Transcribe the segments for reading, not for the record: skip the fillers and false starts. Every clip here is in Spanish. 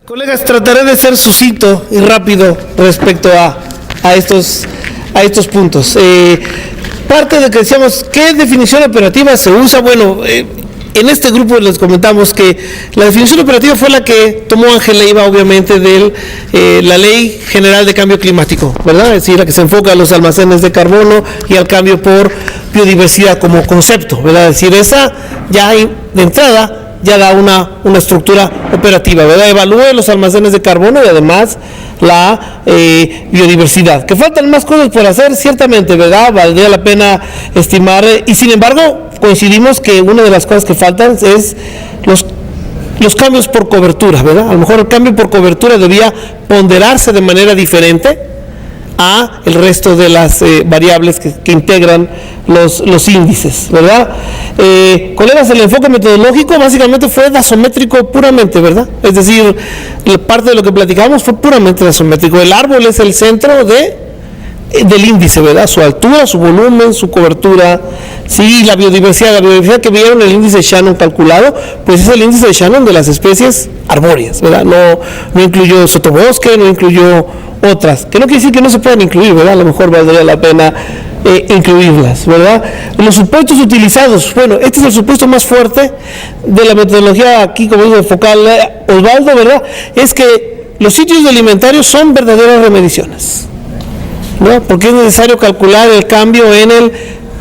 Colegas, trataré de ser sucinto y rápido respecto a estos puntos. Parte de que decíamos, ¿qué definición operativa se usa? Bueno, en este grupo les comentamos que la definición operativa fue la que tomó Ángel Leiva, obviamente, de la Ley General de Cambio Climático, ¿verdad? Es decir, la que se enfoca a los almacenes de carbono y al cambio por biodiversidad como concepto, ¿verdad? Es decir, esa ya de entrada ya da una estructura operativa, ¿verdad? Evalúe los almacenes de carbono y además la biodiversidad. Que faltan más cosas por hacer, ciertamente, ¿verdad? Valdría la pena estimar, y sin embargo, coincidimos que una de las cosas que faltan es los cambios por cobertura, ¿verdad? A lo mejor el cambio por cobertura debía ponderarse de manera diferente a el resto de las variables que integran los índices, ¿verdad? Colegas, el enfoque metodológico básicamente fue dasométrico puramente, ¿verdad? Es decir, parte de lo que platicamos fue puramente dasométrico. El árbol es el centro del índice, ¿verdad? Su altura, su volumen, su cobertura, sí, la biodiversidad que vieron el índice Shannon calculado, pues es el índice de Shannon de las especies arbóreas, ¿verdad? No incluyó sotobosque, no incluyó otras, que no quiere decir que no se puedan incluir, ¿verdad? A lo mejor valdría la pena incluirlas, ¿verdad? Los supuestos utilizados, bueno, este es el supuesto más fuerte de la metodología aquí, como dice focal Osvaldo, ¿verdad? Es que los sitios de alimentarios son verdaderas remediciones, ¿no? Porque es necesario calcular el cambio en el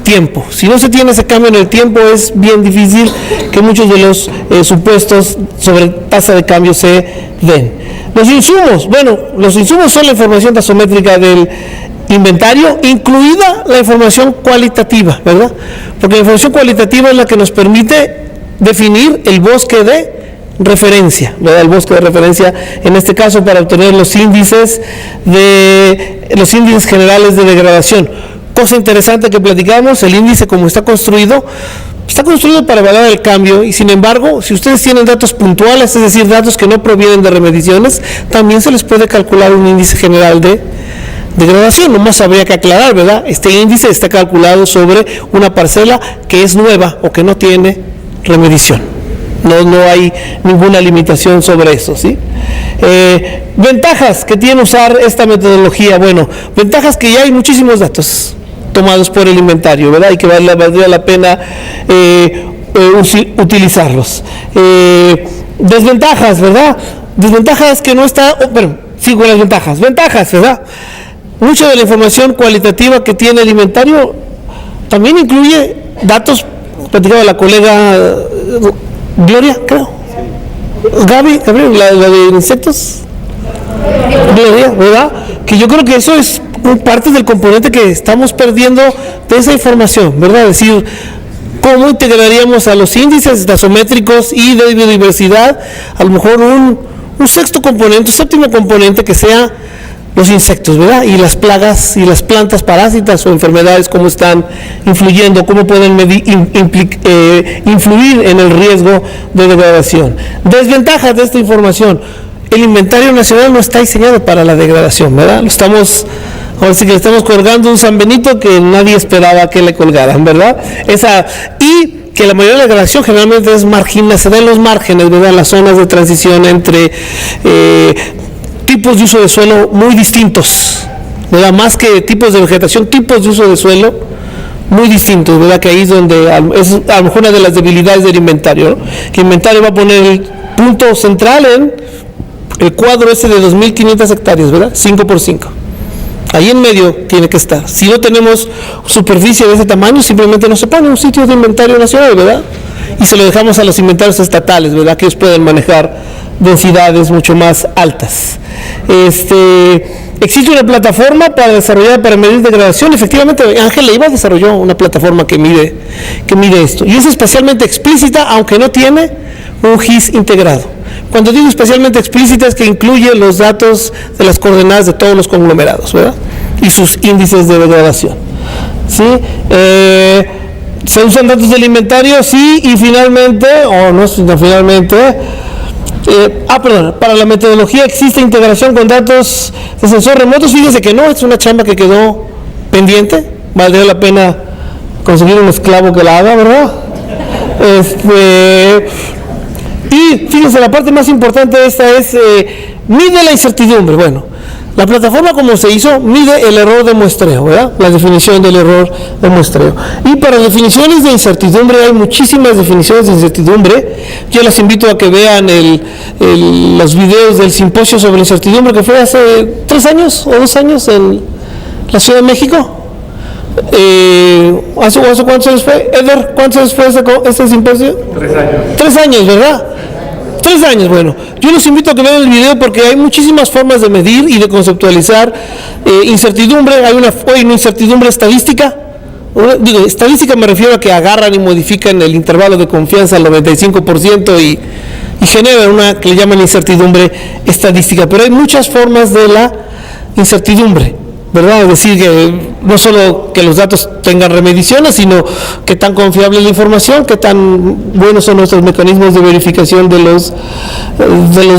tiempo. Si no se tiene ese cambio en el tiempo, es bien difícil que muchos de los supuestos sobre tasa de cambio se den. Los insumos, bueno, los insumos son la información taxométrica del inventario, incluida la información cualitativa, ¿verdad? Porque la información cualitativa es la que nos permite definir el bosque de referencia, ¿verdad? El bosque de referencia, en este caso, para obtener los índices generales de degradación. Cosa interesante que platicamos, el índice como está construido para evaluar el cambio, y sin embargo, si ustedes tienen datos puntuales, es decir, datos que no provienen de remediaciones, también se les puede calcular un índice general de degradación. Nomás habría que aclarar, ¿verdad? Este índice está calculado sobre una parcela que es nueva o que no tiene remediación. No hay ninguna limitación sobre eso, ¿sí? Ventajas que tiene usar esta metodología. Bueno, ventajas que ya hay muchísimos datos tomados por el inventario, ¿verdad? Y que valdría la pena utilizarlos. Desventajas, ¿verdad? Desventajas que no está, sigo las ventajas. Ventajas, ¿verdad? Mucha de la información cualitativa que tiene el inventario también incluye datos, platicaba la colega Gloria, creo. Gabriel, la de insectos. Gloria, ¿verdad? Que yo creo que eso es parte del componente que estamos perdiendo de esa información, ¿verdad? Es decir, ¿cómo integraríamos a los índices taxométricos y de biodiversidad a lo mejor un sexto componente, un séptimo componente que sea los insectos, ¿verdad? Y las plagas y las plantas parásitas o enfermedades, cómo están influyendo, cómo pueden influir en el riesgo de degradación. Desventajas de esta información: el inventario nacional no está diseñado para la degradación, ¿verdad? Ahora sí que le estamos colgando un San Benito que nadie esperaba que le colgaran, ¿verdad? Y que la mayoría de la degradación generalmente es marginal, se da en los márgenes, ¿verdad? Las zonas de transición entre tipos de uso de suelo muy distintos, ¿verdad? Más que tipos de vegetación, tipos de uso de suelo muy distintos, ¿verdad? Que ahí es donde es a lo mejor una de las debilidades del inventario, ¿no? Que el inventario va a poner el punto central en el cuadro ese de 2.500 hectáreas, ¿verdad? 5x5. Ahí en medio tiene que estar. Si no tenemos superficie de ese tamaño, simplemente no se pone un sitio de inventario nacional, ¿verdad? Y se lo dejamos a los inventarios estatales, ¿verdad? Que ellos pueden manejar densidades mucho más altas. Existe una plataforma para medir degradación. Efectivamente, Ángel Leiva desarrolló una plataforma que mide esto. Y es especialmente explícita, aunque no tiene un GIS integrado. Cuando digo especialmente explícita es que incluye los datos de las coordenadas de todos los conglomerados, ¿verdad? Y sus índices de degradación, ¿sí? Se usan datos del inventario, sí, y finalmente, para la metodología existe integración con datos de sensor remotos. Fíjense que no, es una chamba que quedó pendiente, valdría la pena conseguir un esclavo que la haga, ¿verdad? Y fíjense, la parte más importante de esta es, mide la incertidumbre. Bueno, la plataforma como se hizo, mide el error de muestreo, ¿verdad? La definición del error de muestreo. Y para definiciones de incertidumbre, hay muchísimas definiciones de incertidumbre. Yo les invito a que vean los videos del simposio sobre incertidumbre que fue hace 3 años o 2 años en la Ciudad de México. ¿Hace cuántos años fue? Eder, ¿cuántos años fue este simposio? 3 años. 3 años, ¿verdad? 3 años, bueno. Yo los invito a que vean el video porque hay muchísimas formas de medir y de conceptualizar incertidumbre. Hay una incertidumbre estadística. Digo, estadística me refiero a que agarran y modifican el intervalo de confianza al 95% y generan una que le llaman incertidumbre estadística. Pero hay muchas formas de la incertidumbre, ¿verdad? Es decir, que no solo que los datos tengan remediciones, sino que tan confiable es la información, que tan buenos son nuestros mecanismos de verificación de los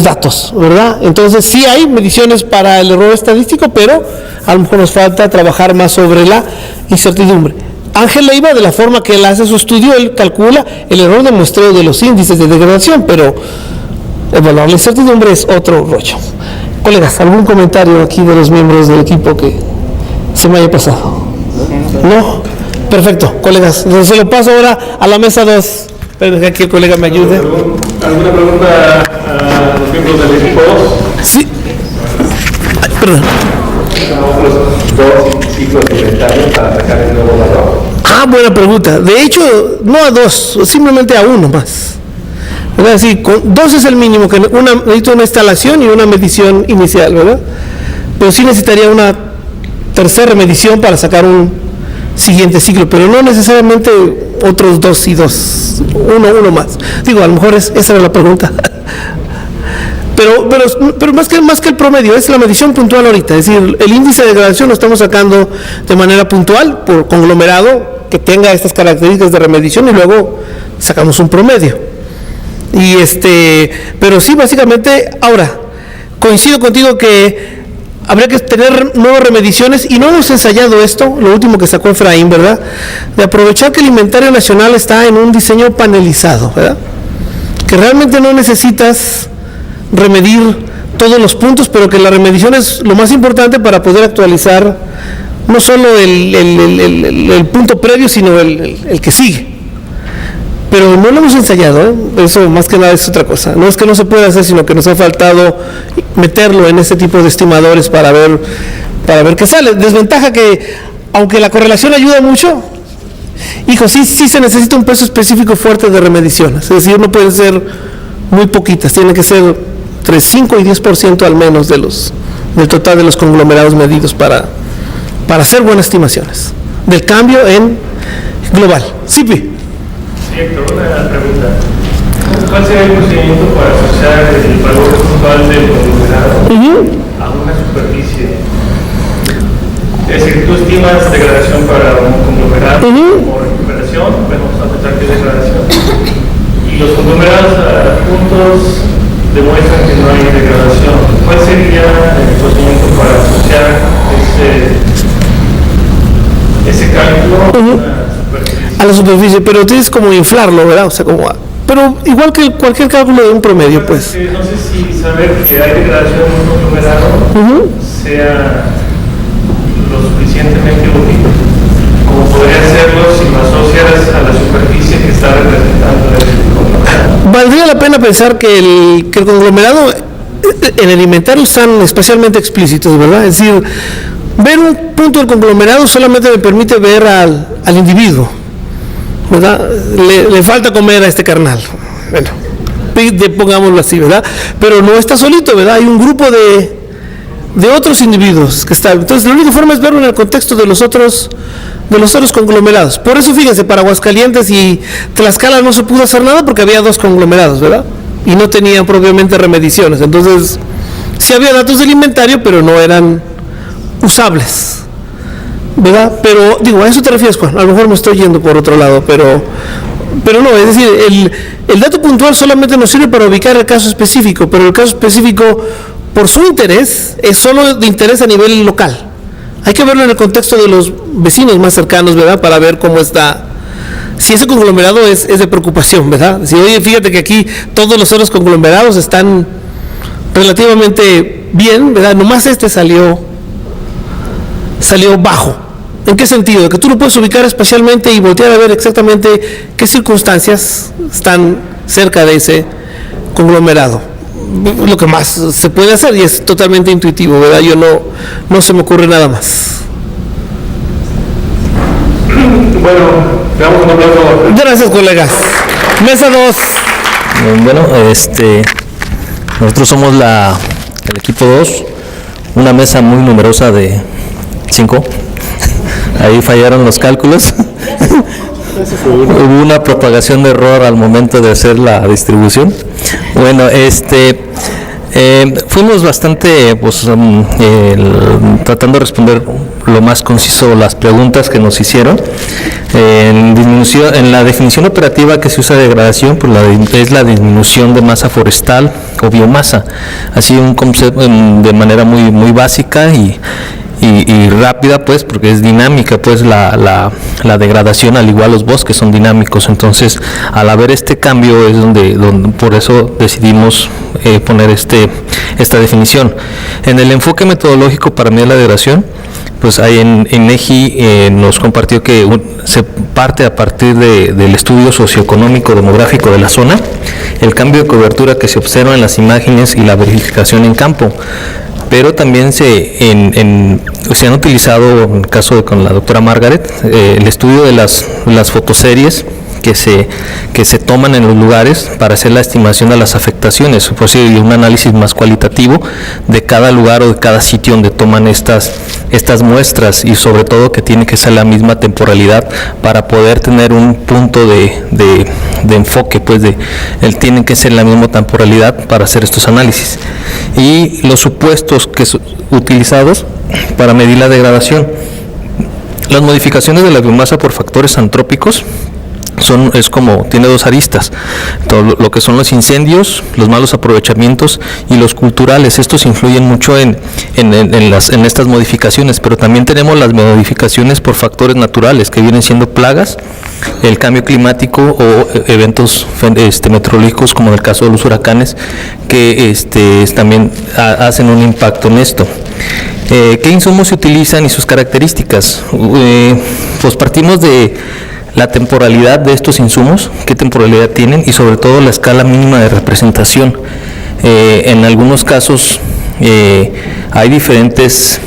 datos, ¿verdad? Entonces sí hay mediciones para el error estadístico, pero a lo mejor nos falta trabajar más sobre la incertidumbre. Ángel Leiva, de la forma que él hace su estudio, él calcula el error de muestreo de los índices de degradación, pero evaluar la incertidumbre es otro rollo. Colegas, ¿algún comentario aquí de los miembros del equipo que se me haya pasado? ¿No? Perfecto, colegas. Se lo paso ahora a la mesa 2. Esperen que aquí el colega me ayude. ¿Alguna pregunta a los miembros del equipo 2? Sí. Ay, perdón. Los 2 ciclos de inventario para sacar el nuevo valor. Buena pregunta. De hecho, no a 2, simplemente a 1 más. ¿Verdad? Sí, con 2 es el mínimo, que necesito una instalación y una medición inicial, ¿verdad? Pero sí necesitaría una tercera medición para sacar un siguiente ciclo, pero no necesariamente otros 2 y 2, uno más. Digo, a lo mejor esa era la pregunta. Pero más que el promedio, es la medición puntual ahorita. Es decir, el índice de degradación lo estamos sacando de manera puntual por conglomerado que tenga estas características de remedición y luego sacamos un promedio. Pero sí, básicamente, ahora, coincido contigo que habría que tener nuevas remediciones y no hemos ensayado esto, lo último que sacó Efraín, ¿verdad? De aprovechar que el inventario nacional está en un diseño panelizado, ¿verdad? Que realmente no necesitas remedir todos los puntos, pero que la remedición es lo más importante para poder actualizar no solo el punto previo, sino el que sigue. Pero no lo hemos ensayado, ¿eh? Eso más que nada es otra cosa. No es que no se pueda hacer, sino que nos ha faltado meterlo en ese tipo de estimadores para ver qué sale. Desventaja que, aunque la correlación ayuda mucho, sí se necesita un peso específico fuerte de remediciones. Es decir, no pueden ser muy poquitas, tienen que ser entre 5 y 10% al menos del total de los conglomerados medidos para hacer buenas estimaciones del cambio en global. Sipi. Héctor, una pregunta. ¿Cuál sería el procedimiento para asociar el valor puntual del conglomerado a una superficie? Es decir, tú estimas degradación para un conglomerado o recuperación, vamos a pensar que es degradación. Y los conglomerados juntos demuestran que no hay degradación. ¿Cuál sería el procedimiento para asociar ese cálculo a una superficie? A la superficie, pero tienes como inflarlo, ¿verdad? O sea, pero igual que cualquier cálculo de un promedio, pues. No sé si saber que hay degradación en un conglomerado sea lo suficientemente útil como podría serlo si lo asociaras a la superficie que está representando el conglomerado. Valdría la pena pensar que el conglomerado en el inventario están especialmente explícitos, ¿verdad? Es decir, ver un punto del conglomerado solamente me permite ver al individuo, ¿verdad? Le falta comer a este carnal, bueno, pongámoslo así, ¿verdad? Pero no está solito, ¿verdad? Hay un grupo de otros individuos que están. Entonces la única forma es verlo en el contexto de los otros conglomerados. Por eso fíjense, para Aguascalientes y Tlaxcala no se pudo hacer nada porque había 2 conglomerados, ¿verdad? Y no tenían propiamente remediciones. Entonces sí había datos del inventario, pero no eran usables, ¿verdad? Pero digo, a eso te refieres, Juan. A lo mejor me estoy yendo por otro lado, pero no, es decir, el dato puntual solamente nos sirve para ubicar el caso específico, pero el caso específico, por su interés, es solo de interés a nivel local. Hay que verlo en el contexto de los vecinos más cercanos, ¿verdad? Para ver cómo está si ese conglomerado es de preocupación, ¿verdad? Si, oye, fíjate que aquí todos los otros conglomerados están relativamente bien, ¿verdad? Nomás este salió bajo. ¿En qué sentido? De que tú lo puedes ubicar espacialmente y voltear a ver exactamente qué circunstancias están cerca de ese conglomerado. Lo que más se puede hacer, y es totalmente intuitivo, ¿verdad? Yo no se me ocurre nada más. Bueno, damos un aplauso. Gracias, colegas. Mesa 2. Bueno, nosotros somos el equipo 2, una mesa muy numerosa de 5. Ahí fallaron los cálculos. Hubo una propagación de error al momento de hacer la distribución. Bueno, fuimos bastante tratando de responder lo más conciso las preguntas que nos hicieron. En la definición operativa que se usa de degradación, pues es la disminución de masa forestal o biomasa, así un concepto de manera muy, muy básica y rápida, pues, porque es dinámica, pues la degradación, al igual los bosques son dinámicos. Entonces, al haber este cambio es donde por eso decidimos poner esta definición. En el enfoque metodológico para medir la degradación, pues ahí en INEGI nos compartió que se parte a partir del estudio socioeconómico demográfico de la zona, el cambio de cobertura que se observa en las imágenes y la verificación en campo. Pero también se han utilizado, en el caso con la doctora Margaret, el estudio de las fotoseries que se toman en los lugares para hacer la estimación de las afectaciones, pues un análisis más cualitativo de cada lugar o de cada sitio donde toman estas muestras, y sobre todo que tiene que ser la misma temporalidad para poder tener un punto de enfoque, pues tienen que ser la misma temporalidad para hacer estos análisis. Y los supuestos utilizados para medir la degradación: las modificaciones de la biomasa por factores antrópicos tiene dos aristas: todo lo que son los incendios, los malos aprovechamientos y los culturales. Estos influyen mucho en estas modificaciones, pero también tenemos las modificaciones por factores naturales, que vienen siendo plagas, el cambio climático o eventos meteorológicos, como en el caso de los huracanes, que también hacen un impacto en esto. ¿Qué insumos se utilizan y sus características? Pues partimos de la temporalidad de estos insumos, qué temporalidad tienen, y sobre todo la escala mínima de representación. En algunos casos hay diferentes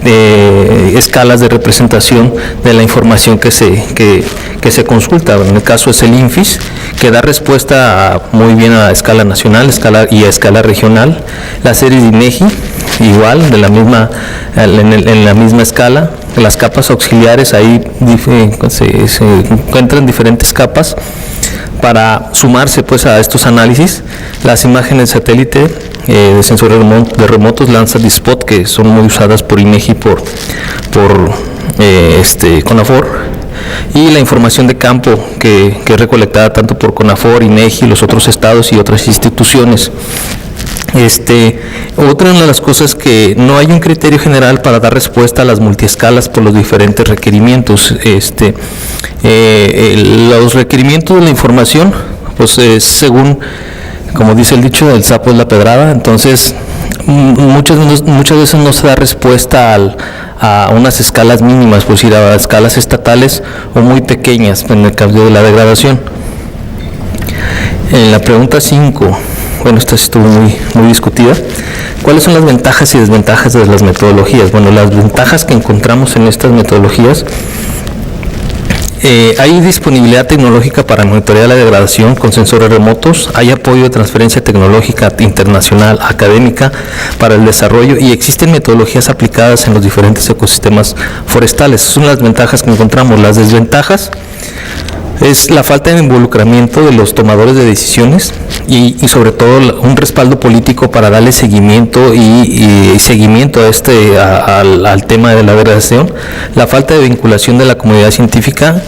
escalas de representación de la información que se consulta. En el caso es el INFIS, que da respuesta muy bien a escala nacional y a escala regional. La serie de INEGI, igual, en la misma escala. Las capas auxiliares, ahí se encuentran diferentes capas para sumarse, pues, a estos análisis. Las imágenes de satélite de sensores de remotos Landsat y Spot, que son muy usadas por INEGI, por CONAFOR, y la información de campo que es recolectada tanto por CONAFOR, INEGI, los otros estados y otras instituciones. Otra de las cosas, que no hay un criterio general para dar respuesta a las multiescalas por los diferentes requerimientos. Los requerimientos de la información, pues según, como dice el dicho, el sapo es la pedrada. Entonces muchas veces no se da respuesta a unas escalas mínimas, pues ir a escalas estatales o muy pequeñas en el caso de la degradación. En la pregunta 5, bueno, esta estuvo muy discutida. ¿Cuáles son las ventajas y desventajas de las metodologías? Bueno, las ventajas que encontramos en estas metodologías: hay disponibilidad tecnológica para monitorear la degradación con sensores remotos, hay apoyo de transferencia tecnológica internacional, académica, para el desarrollo, y existen metodologías aplicadas en los diferentes ecosistemas forestales. Esas son las ventajas que encontramos. Las desventajas es la falta de involucramiento de los tomadores de decisiones y sobre todo un respaldo político para darle seguimiento y seguimiento al tema de la degradación, la falta de vinculación de la comunidad científica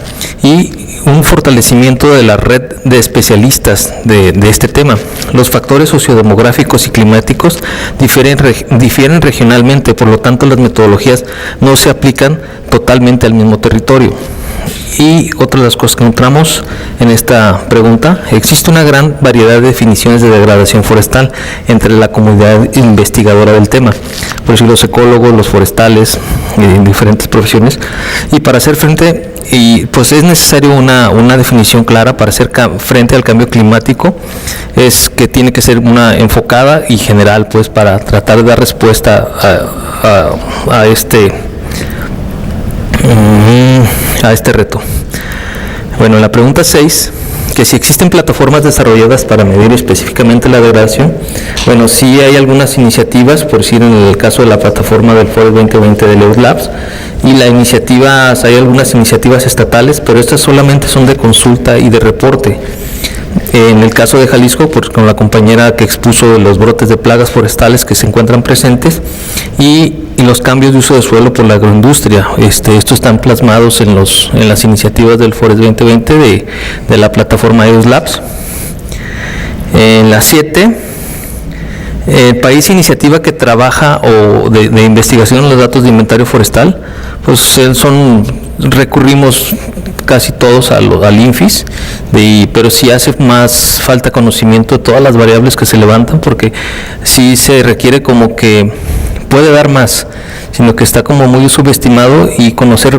y un fortalecimiento de la red de especialistas de este tema. Los factores sociodemográficos y climáticos difieren regionalmente, por lo tanto las metodologías no se aplican totalmente al mismo territorio. Y otra de las cosas que encontramos en esta pregunta, existe una gran variedad de definiciones de degradación forestal entre la comunidad investigadora del tema, por decir los ecólogos, los forestales, diferentes profesiones, y para hacer frente, y pues es necesario una definición clara para hacer frente al cambio climático, es que tiene que ser una enfocada y general, pues para tratar de dar respuesta a este reto. Bueno, en la pregunta 6, que si existen plataformas desarrolladas para medir específicamente la degradación. Bueno, sí hay algunas iniciativas, por decir en el caso de la plataforma del Forest 2020 de Leus Labs, y hay algunas iniciativas estatales, pero estas solamente son de consulta y de reporte. En el caso de Jalisco, pues, con la compañera que expuso los brotes de plagas forestales que se encuentran presentes y los cambios de uso de suelo por la agroindustria. Estos están plasmados en las iniciativas del Forest 2020 de la plataforma Leus Labs. En la 7, el país iniciativa que trabaja o de investigación en los datos de inventario forestal, pues recurrimos casi todos al INFIS, pero sí hace más falta conocimiento de todas las variables que se levantan, porque sí se requiere como que puede dar más, sino que está como muy subestimado, y conocer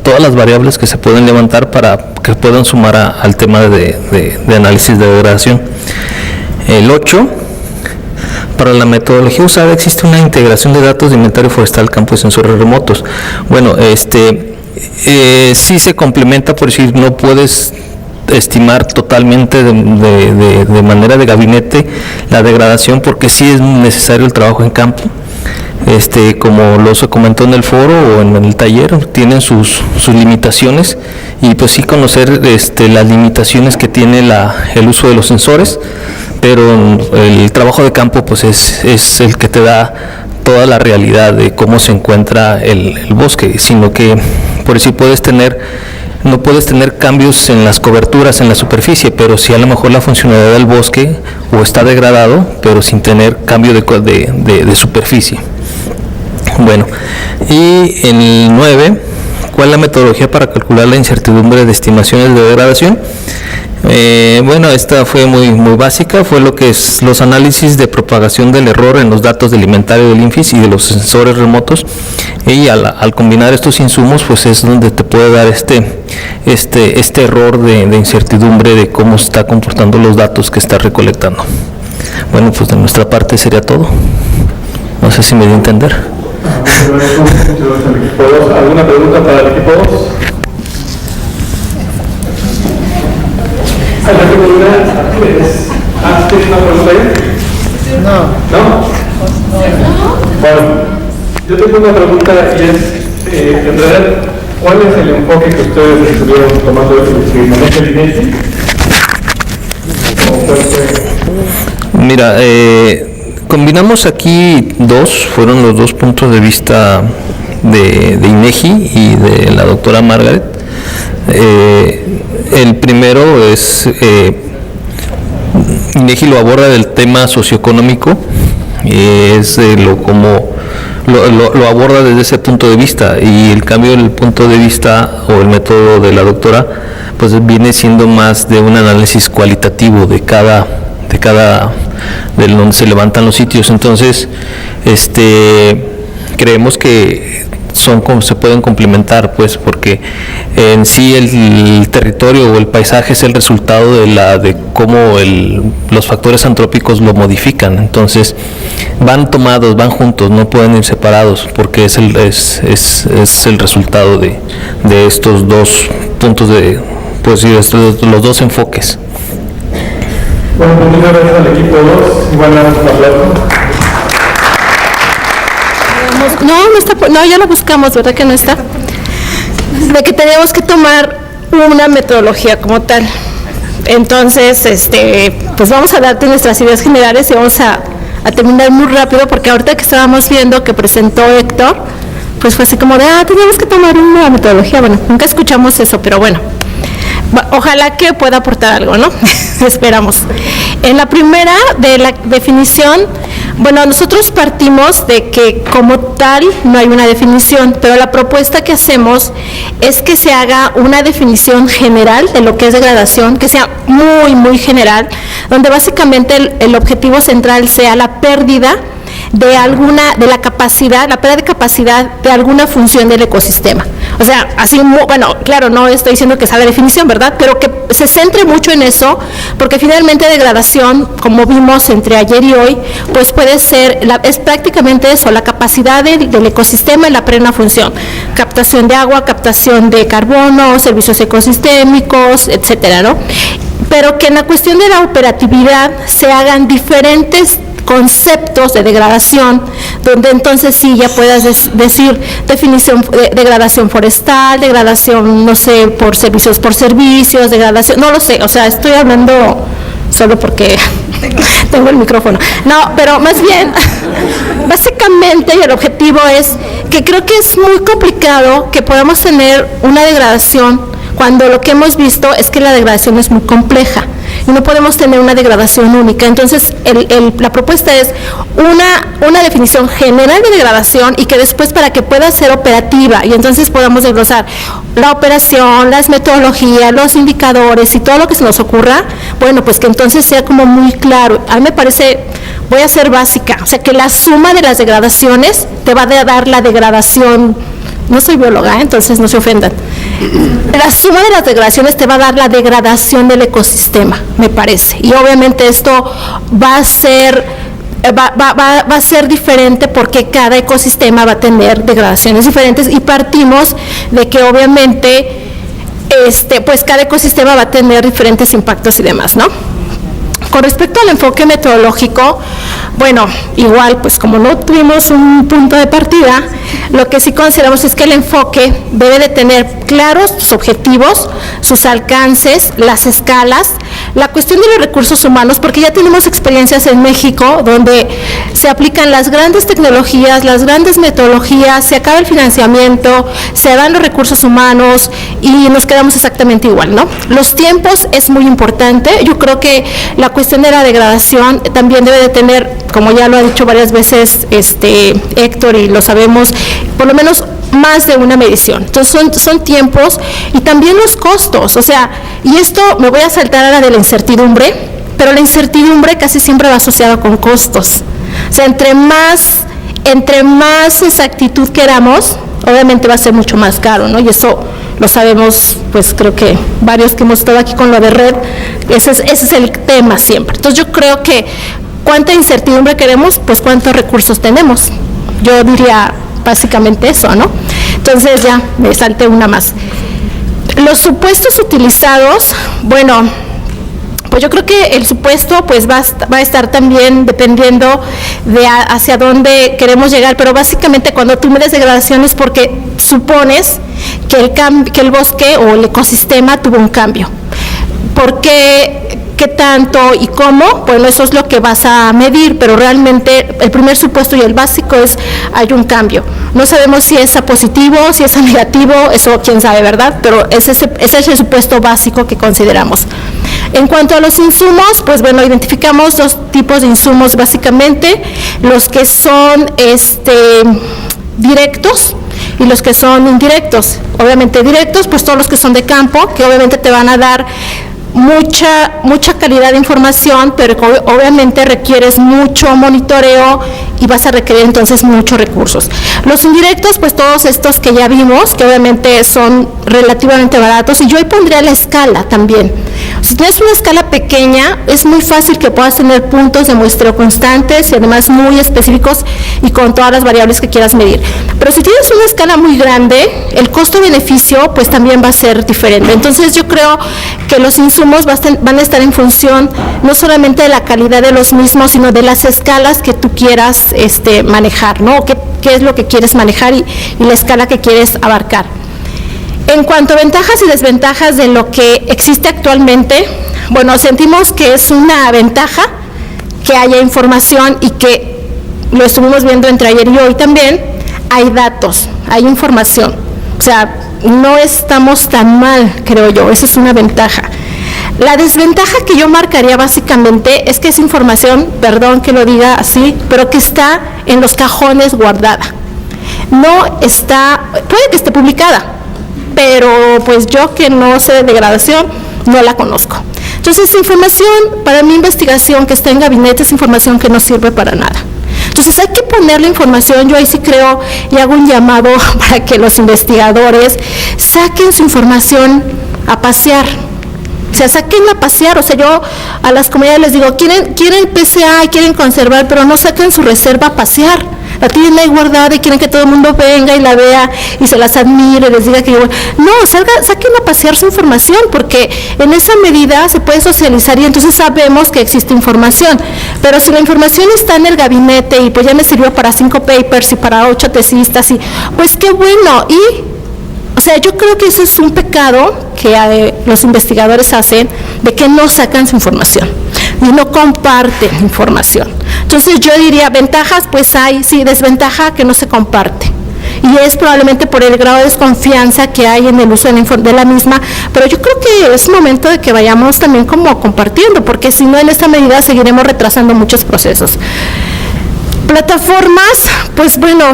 todas las variables que se pueden levantar para que puedan sumar al tema de análisis de degradación. El 8, para la metodología usada existe una integración de datos de inventario forestal, campo y sensores remotos. Bueno, sí se complementa, por decir, no puedes estimar totalmente de manera de gabinete la degradación, porque sí es necesario el trabajo en campo. Como se comentó en el foro o en el taller, tienen sus limitaciones, y pues sí conocer las limitaciones que tiene el uso de los sensores, pero el trabajo de campo pues es el que te da toda la realidad de cómo se encuentra el bosque, sino que por decir no puedes tener cambios en las coberturas, en la superficie, pero sí a lo mejor la funcionalidad del bosque o está degradado, pero sin tener cambio de superficie. Bueno, y en el 9, ¿cuál es la metodología para calcular la incertidumbre de estimaciones de degradación? Bueno, esta fue muy básica, fue lo que es los análisis de propagación del error en los datos del inventario del INFIS y de los sensores remotos, y al combinar estos insumos pues es donde te puede dar este error de incertidumbre de cómo se está comportando los datos que está recolectando. Bueno, pues de nuestra parte sería todo. No sé si me dio a entender. ¿Alguna pregunta para el equipo 2? ¿Tienes una pregunta ahí? ¿No? Bueno, yo tengo una pregunta, y es, en realidad, ¿cuál es el enfoque que ustedes estuvieron tomando de manejo del INEGI? Mira, combinamos aquí fueron los dos puntos de vista de INEGI y de la doctora Margaret. El primero es, INEGI lo aborda del tema socioeconómico, lo aborda desde ese punto de vista, y el cambio del punto de vista o el método de la doctora pues viene siendo más de un análisis cualitativo de donde se levantan los sitios. Entonces creemos que se pueden complementar, pues, porque en sí el territorio o el paisaje es el resultado de cómo los factores antrópicos lo modifican. Entonces van juntos, no pueden ir separados, porque es el resultado de estos dos puntos los dos enfoques. Bueno, pues muchas gracias al equipo 2. Igual vamos a hablar. No está, ya lo buscamos, ¿verdad que no está? De que tenemos que tomar una metodología como tal. Entonces, pues vamos a darte nuestras ideas generales y vamos a terminar muy rápido, porque ahorita que estábamos viendo que presentó Héctor, pues fue así como de, tenemos que tomar una metodología. Bueno, nunca escuchamos eso, pero bueno, ojalá que pueda aportar algo, ¿no? Esperamos. En la primera de la definición, Bueno, nosotros partimos de que como tal no hay una definición, pero la propuesta que hacemos es que se haga una definición general de lo que es degradación, que sea muy, muy general, donde básicamente el objetivo central sea la pérdida de la capacidad, la pérdida de capacidad de alguna función del ecosistema. O sea, así, bueno, claro, no estoy diciendo que sea la definición, ¿verdad? Pero que se centre mucho en eso, porque finalmente degradación, como vimos entre ayer y hoy, pues puede ser, es prácticamente eso, la capacidad del ecosistema en la plena función. Captación de agua, captación de carbono, servicios ecosistémicos, etcétera, ¿no? Pero que en la cuestión de la operatividad se hagan diferentes conceptos de degradación, donde entonces sí ya puedas decir definición de degradación forestal, degradación, no sé, por servicios, degradación, no lo sé, o sea, estoy hablando solo porque tengo el micrófono. No, pero más bien, básicamente el objetivo es que creo que es muy complicado que podamos tener una degradación cuando lo que hemos visto es que la degradación es muy compleja y no podemos tener una degradación única. Entonces, la propuesta es una definición general de degradación y que después para que pueda ser operativa y entonces podamos desglosar la operación, las metodologías, los indicadores y todo lo que se nos ocurra, bueno, pues que entonces sea como muy claro. A mí me parece, voy a ser básica, o sea, que la suma de las degradaciones te va a dar la degradación. No soy bióloga, entonces no se ofendan. La suma de las degradaciones te va a dar la degradación del ecosistema, me parece. Y obviamente esto va a ser diferente porque cada ecosistema va a tener degradaciones diferentes y partimos de que obviamente pues cada ecosistema va a tener diferentes impactos y demás, ¿no? Con respecto al enfoque metodológico, bueno, igual, pues como no tuvimos un punto de partida, lo que sí consideramos es que el enfoque debe de tener claros sus objetivos, sus alcances, las escalas, la cuestión de los recursos humanos, porque ya tenemos experiencias en México donde se aplican las grandes tecnologías, las grandes metodologías, se acaba el financiamiento, se dan los recursos humanos y nos quedamos exactamente igual, ¿no? Los tiempos es muy importante. Yo creo que la cuestión de la degradación también debe de tener, como ya lo ha dicho varias veces Héctor y lo sabemos, por lo menos más de una medición. Entonces son tiempos y también los costos, o sea, y esto me voy a saltar a la de la incertidumbre, pero la incertidumbre casi siempre va asociada con costos. O sea, entre más exactitud queramos, obviamente va a ser mucho más caro, ¿no? Y eso lo sabemos, pues creo que varios que hemos estado aquí con lo de red, ese es el tema siempre. Entonces yo creo que cuánta incertidumbre queremos, pues cuántos recursos tenemos. Yo diría básicamente eso, ¿no? Entonces ya me salté una más. Los supuestos utilizados, bueno, pues yo creo que el supuesto pues va a estar también dependiendo de hacia dónde queremos llegar, pero básicamente cuando tú mides degradaciones porque supones que el bosque o el ecosistema tuvo un cambio. ¿Por qué? ¿Qué tanto y cómo? Bueno, eso es lo que vas a medir, pero realmente el primer supuesto y el básico es hay un cambio. No sabemos si es a positivo, si es a negativo, eso quién sabe, ¿verdad? Pero ese es el supuesto básico que consideramos. En cuanto a los insumos, pues bueno, identificamos dos tipos de insumos básicamente, los que son directos y los que son indirectos. Obviamente directos, pues todos los que son de campo, que obviamente te van a dar mucha calidad de información, pero obviamente requieres mucho monitoreo y vas a requerir entonces muchos recursos. Los indirectos, pues todos estos que ya vimos, que obviamente son relativamente baratos, y yo ahí pondría la escala también. Si tienes una escala pequeña, es muy fácil que puedas tener puntos de muestreo constantes y además muy específicos y con todas las variables que quieras medir. Pero si tienes una escala muy grande, el costo-beneficio pues también va a ser diferente. Entonces yo creo que los insumos van a estar en función no solamente de la calidad de los mismos, sino de las escalas que tú quieras manejar, ¿no? ¿Qué es lo que quieres manejar y la escala que quieres abarcar? En cuanto a ventajas y desventajas de lo que existe actualmente, bueno, sentimos que es una ventaja que haya información y que lo estuvimos viendo entre ayer y hoy también, hay datos, hay información, o sea, no estamos tan mal, creo yo, esa es una ventaja. La desventaja que yo marcaría básicamente es que es información, perdón que lo diga así, pero que está en los cajones guardada. No está, puede que esté publicada, pero pues yo que no sé de degradación, no la conozco. Entonces, información, para mi investigación que está en gabinete, es información que no sirve para nada. Entonces hay que poner la información, yo ahí sí creo y hago un llamado para que los investigadores saquen su información a pasear. O sea, saquenla a pasear, o sea, yo a las comunidades les digo, quieren PCA y quieren conservar, pero no saquen su reserva a pasear. La tienen ahí guardada y quieren que todo el mundo venga y la vea y se las admire y les diga que yo... No, saquen a pasear su información, porque en esa medida se puede socializar y entonces sabemos que existe información. Pero si la información está en el gabinete y pues ya me sirvió para 5 papers y para 8 tesistas, y pues qué bueno. Y, o sea, yo creo que eso es un pecado que los investigadores hacen, de que no sacan su información y no comparten información. Entonces yo diría, ventajas pues hay, sí, desventaja que no se comparte. Y es probablemente por el grado de desconfianza que hay en el uso de la misma, pero yo creo que es momento de que vayamos también como compartiendo, porque si no, en esta medida seguiremos retrasando muchos procesos. Plataformas, pues bueno,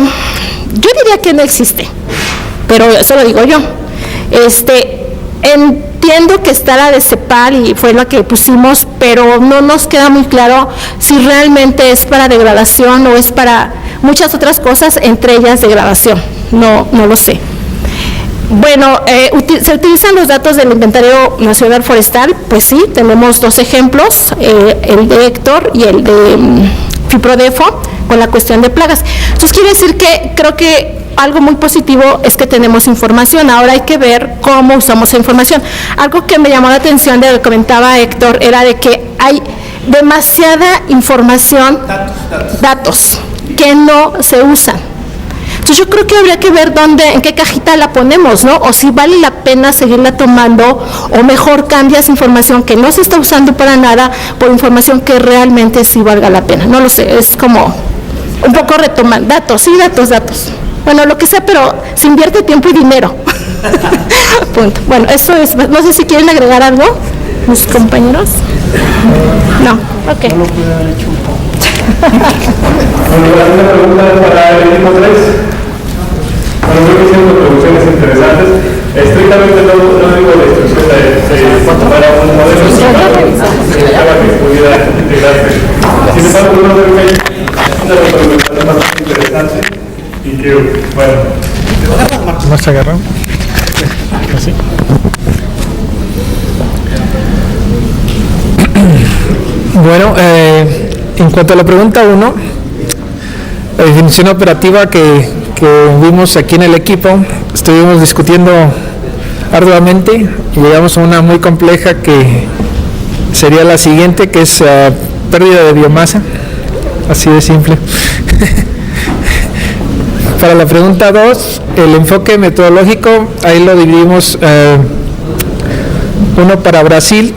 yo diría que no existe, pero eso lo digo yo. Entiendo que está la de CEPAL y fue la que pusimos, pero no nos queda muy claro si realmente es para degradación o es para muchas otras cosas, entre ellas degradación. No lo sé. Bueno, se utilizan los datos del Inventario Nacional Forestal, pues sí, tenemos 2 ejemplos, el de Héctor y el de FIPRODEFO, con la cuestión de plagas. Entonces quiere decir que creo que algo muy positivo es que tenemos información. Ahora hay que ver cómo usamos esa información. Algo que me llamó la atención de lo que comentaba Héctor era de que hay demasiada información, datos que no se usan. Entonces yo creo que habría que ver en qué cajita la ponemos, ¿no? O si vale la pena seguirla tomando, o mejor cambias información que no se está usando para nada por información que realmente sí valga la pena. No lo sé, es como un poco retomar datos, sí, datos. Bueno, lo que sea, pero se invierte tiempo y dinero. Punto. Bueno, eso es, no sé si quieren agregar algo, mis compañeros. No, ok. No lo pude haber hecho un poco. Bueno, una pregunta para el equipo 3. Bueno, creo que hicieron producciones interesantes. Estrictamente no digo la instrucción para un modelo que pudiera integrarse. Sin embargo, no creo que hay una recomendación bastante interesante. Y que, bueno. ¿Más agarrado? Así. Bueno, en cuanto a la pregunta 1, la definición operativa que vimos aquí en el equipo, estuvimos discutiendo arduamente y llegamos a una muy compleja que sería la siguiente, que es pérdida de biomasa, así de simple. Para la pregunta 2, el enfoque metodológico, ahí lo dividimos, uno para Brasil,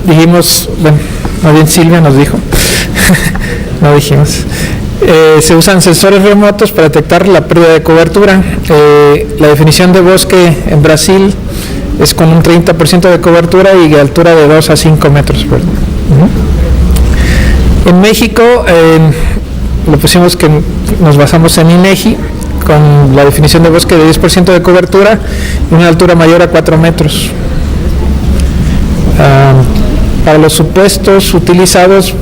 dijimos, bueno, más bien Silvia nos dijo, no dijimos, se usan sensores remotos para detectar la pérdida de cobertura. La definición de bosque en Brasil es con un 30% de cobertura y de altura de 2 a 5 metros. En México, lo pusimos que nos basamos en INEGI, con la definición de bosque de 10% de cobertura y una altura mayor a 4 metros. Para los supuestos utilizados,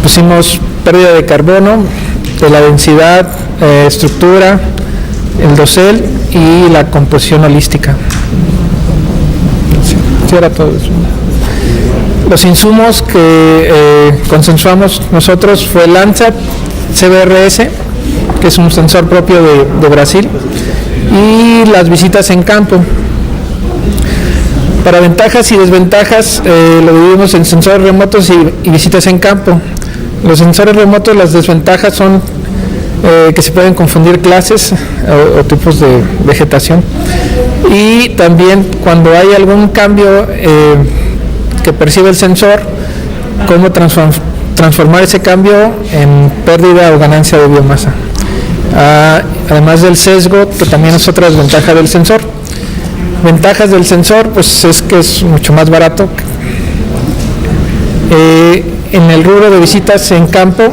pusimos pérdida de carbono, de la densidad, estructura, el dosel y la composición holística. Sí, era todo eso. Los insumos que consensuamos nosotros fue Landsat CBRS, que es un sensor propio de Brasil, y las visitas en campo. Para ventajas y desventajas, lo dividimos en sensores remotos y visitas en campo. Los sensores remotos, las desventajas son que se pueden confundir clases o tipos de vegetación, y también cuando hay algún cambio que percibe el sensor, cómo transformar ese cambio en pérdida o ganancia de biomasa. Además del sesgo, que también es otra desventaja del sensor. ventajas del sensor, pues es que es mucho más barato. En el rubro de visitas en campo,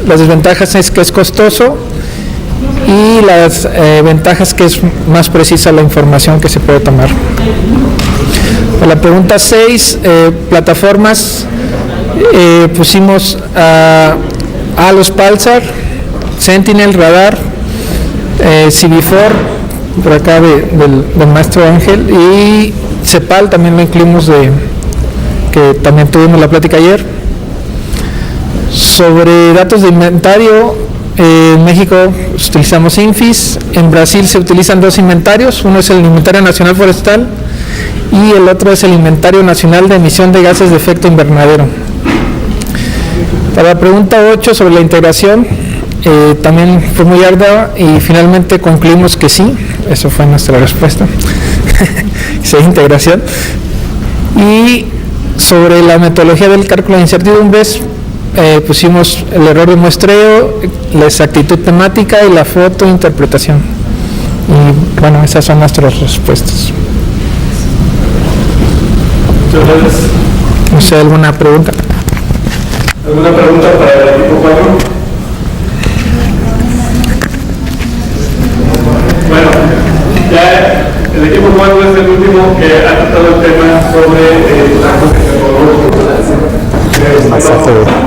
las desventajas es que es costoso y las ventajas que es más precisa la información que se puede tomar. Para la pregunta 6, plataformas, pusimos a los Pulsar, Sentinel, Radar, CV4, por acá del maestro Ángel, y CEPAL también lo incluimos, que también tuvimos la plática ayer. Sobre datos de inventario, en México utilizamos INFIS, en Brasil se utilizan dos inventarios, uno es el Inventario Nacional Forestal y el otro es el Inventario Nacional de Emisión de Gases de Efecto Invernadero. Para la pregunta 8 sobre la integración, también fue muy ardua y finalmente concluimos que sí, eso fue nuestra respuesta, sí, integración. Y sobre la metodología del cálculo de incertidumbres, pusimos el error de muestreo, la exactitud temática y la fotointerpretación. Y bueno, esas son nuestras respuestas. Muchas gracias. No sé, ¿alguna pregunta? ¿Alguna pregunta para el equipo 4? Bueno, ya el equipo 4 es el último que ha tratado el tema sobre la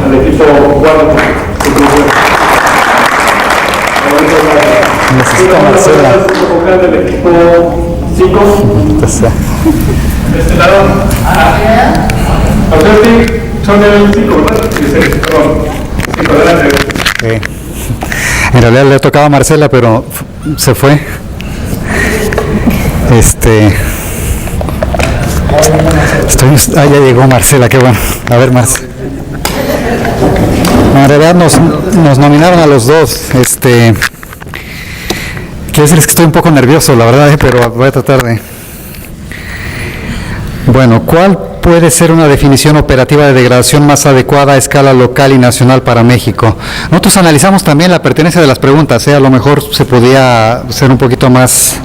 al equipo 4. Necesito Marcela. Del equipo 5. De este lado. Ustedes son del 5, ¿verdad? Perdón. 5, adelante. En realidad le tocaba a Marcela, pero se fue. Ya llegó Marcela, qué bueno. A ver, Marcela. En realidad nos nominaron a los dos. Quiero decirles que estoy un poco nervioso, la verdad, pero voy a tratar de... Bueno, ¿cuál puede ser una definición operativa de degradación más adecuada a escala local y nacional para México? Nosotros analizamos también la pertenencia de las preguntas, a lo mejor se podía ser un poquito más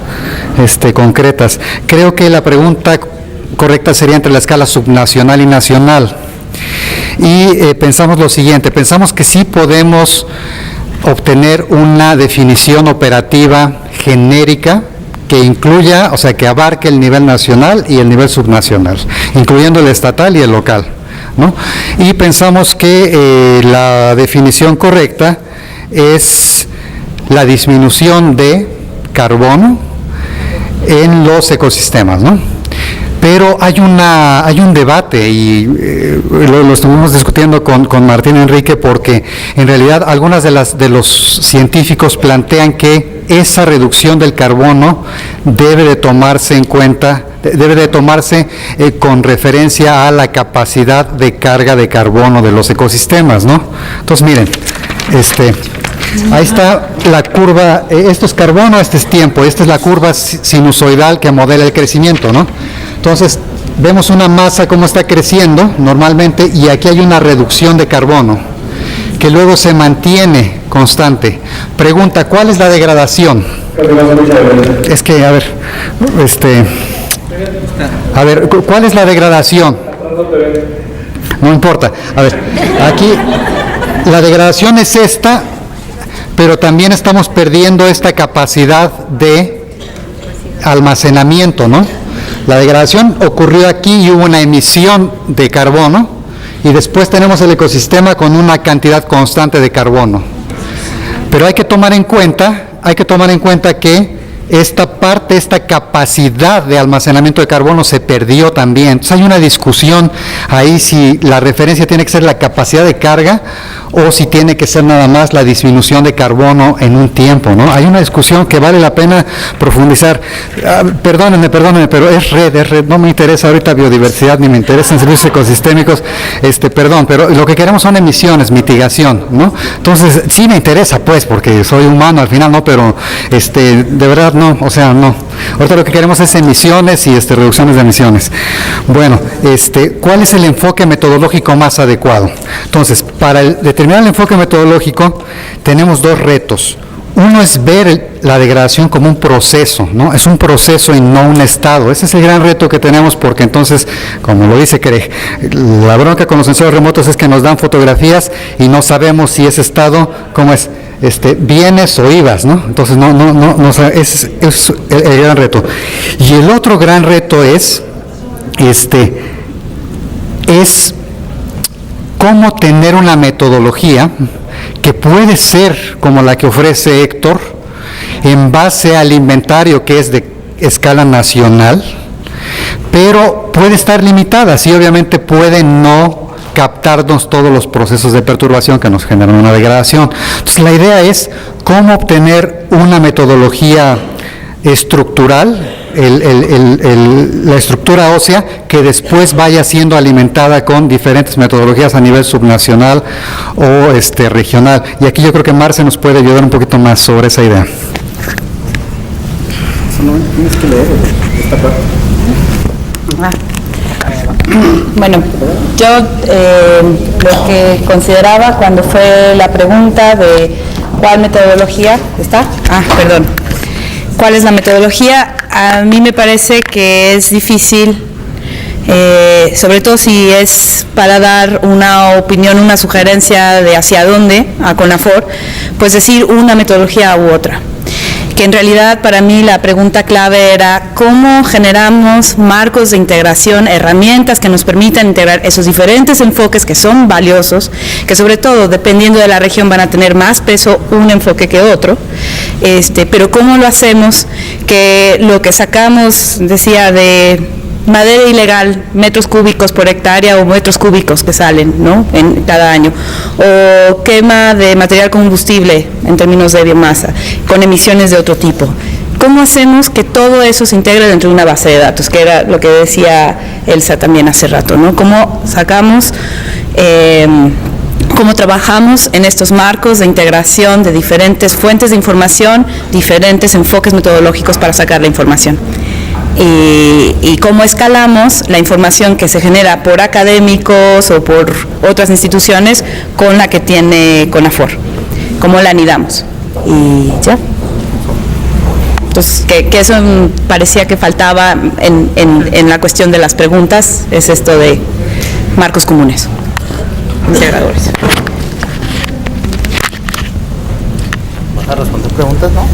concretas. Creo que la pregunta correcta sería entre la escala subnacional y nacional. Y pensamos lo siguiente, pensamos que sí podemos obtener una definición operativa genérica que incluya, o sea, que abarque el nivel nacional y el nivel subnacional, incluyendo el estatal y el local, ¿no? Y pensamos que la definición correcta es la disminución de carbono en los ecosistemas, ¿no? Pero hay un debate y lo estuvimos discutiendo con Martín Enrique, porque en realidad algunas de los científicos plantean que esa reducción del carbono debe de tomarse en cuenta, con referencia a la capacidad de carga de carbono de los ecosistemas, ¿no? Entonces miren, ahí está la curva, esto es carbono, este es tiempo, esta es la curva sinusoidal que modela el crecimiento, ¿no? Entonces, vemos una masa cómo está creciendo normalmente y aquí hay una reducción de carbono que luego se mantiene constante. Pregunta, ¿cuál es la degradación? Es que, a ver, ¿cuál es la degradación? No importa. A ver, aquí la degradación es esta, pero también estamos perdiendo esta capacidad de almacenamiento, ¿no? La degradación ocurrió aquí y hubo una emisión de carbono y después tenemos el ecosistema con una cantidad constante de carbono. Pero hay que tomar en cuenta que esta capacidad de almacenamiento de carbono se perdió también. Entonces hay una discusión ahí si la referencia tiene que ser la capacidad de carga o si tiene que ser nada más la disminución de carbono en un tiempo, ¿no? Hay una discusión que vale la pena profundizar. Perdónenme, pero es red, no me interesa ahorita biodiversidad ni me interesan servicios ecosistémicos, perdón, pero lo que queremos son emisiones, mitigación, ¿no? Entonces, sí me interesa, pues, porque soy humano al final, ¿no? Pero, de verdad, no, o sea, no. Ahorita lo que queremos es emisiones y reducciones de emisiones. Bueno, ¿cuál es el enfoque metodológico más adecuado? Entonces, para determinar el enfoque metodológico tenemos dos retos. uno es ver la degradación como un proceso, ¿no? Es un proceso y no un estado. Ese es el gran reto que tenemos, porque entonces, como lo dice Craig, la bronca con los sensores remotos es que nos dan fotografías y no sabemos si ese estado, ¿cómo es? Vienes o ibas, ¿no? Entonces, ese es el gran reto. Y el otro gran reto es cómo tener una metodología que puede ser como la que ofrece Héctor, en base al inventario que es de escala nacional, pero puede estar limitada, sí, obviamente puede no captarnos todos los procesos de perturbación que nos generan una degradación. Entonces la idea es cómo obtener una metodología estructural, la estructura ósea, que después vaya siendo alimentada con diferentes metodologías a nivel subnacional o regional. Y aquí yo creo que Marce nos puede ayudar un poquito más sobre esa idea. Tienes que leer esta parte. Bueno, yo lo que consideraba cuando fue la pregunta de cuál metodología, ¿cuál es la metodología? A mí me parece que es difícil, sobre todo si es para dar una opinión, una sugerencia de hacia dónde a CONAFOR, pues decir una metodología u otra. Que en realidad para mí la pregunta clave era cómo generamos marcos de integración, herramientas que nos permitan integrar esos diferentes enfoques que son valiosos, que sobre todo dependiendo de la región van a tener más peso un enfoque que otro, pero cómo lo hacemos que lo que sacamos, decía, de madera ilegal, metros cúbicos por hectárea o metros cúbicos que salen, ¿no?, en cada año, o quema de material combustible en términos de biomasa, con emisiones de otro tipo. ¿Cómo hacemos que todo eso se integre dentro de una base de datos? Que era lo que decía Elsa también hace rato, ¿no? ¿Cómo sacamos, cómo trabajamos en estos marcos de integración de diferentes fuentes de información, diferentes enfoques metodológicos para sacar la información? Y cómo escalamos la información que se genera por académicos o por otras instituciones con la que tiene CONAFOR, cómo la anidamos. Y ya. Entonces, que eso parecía que faltaba en la cuestión de las preguntas, es esto de marcos comunes, integradores. ¿Vas a responder preguntas, no?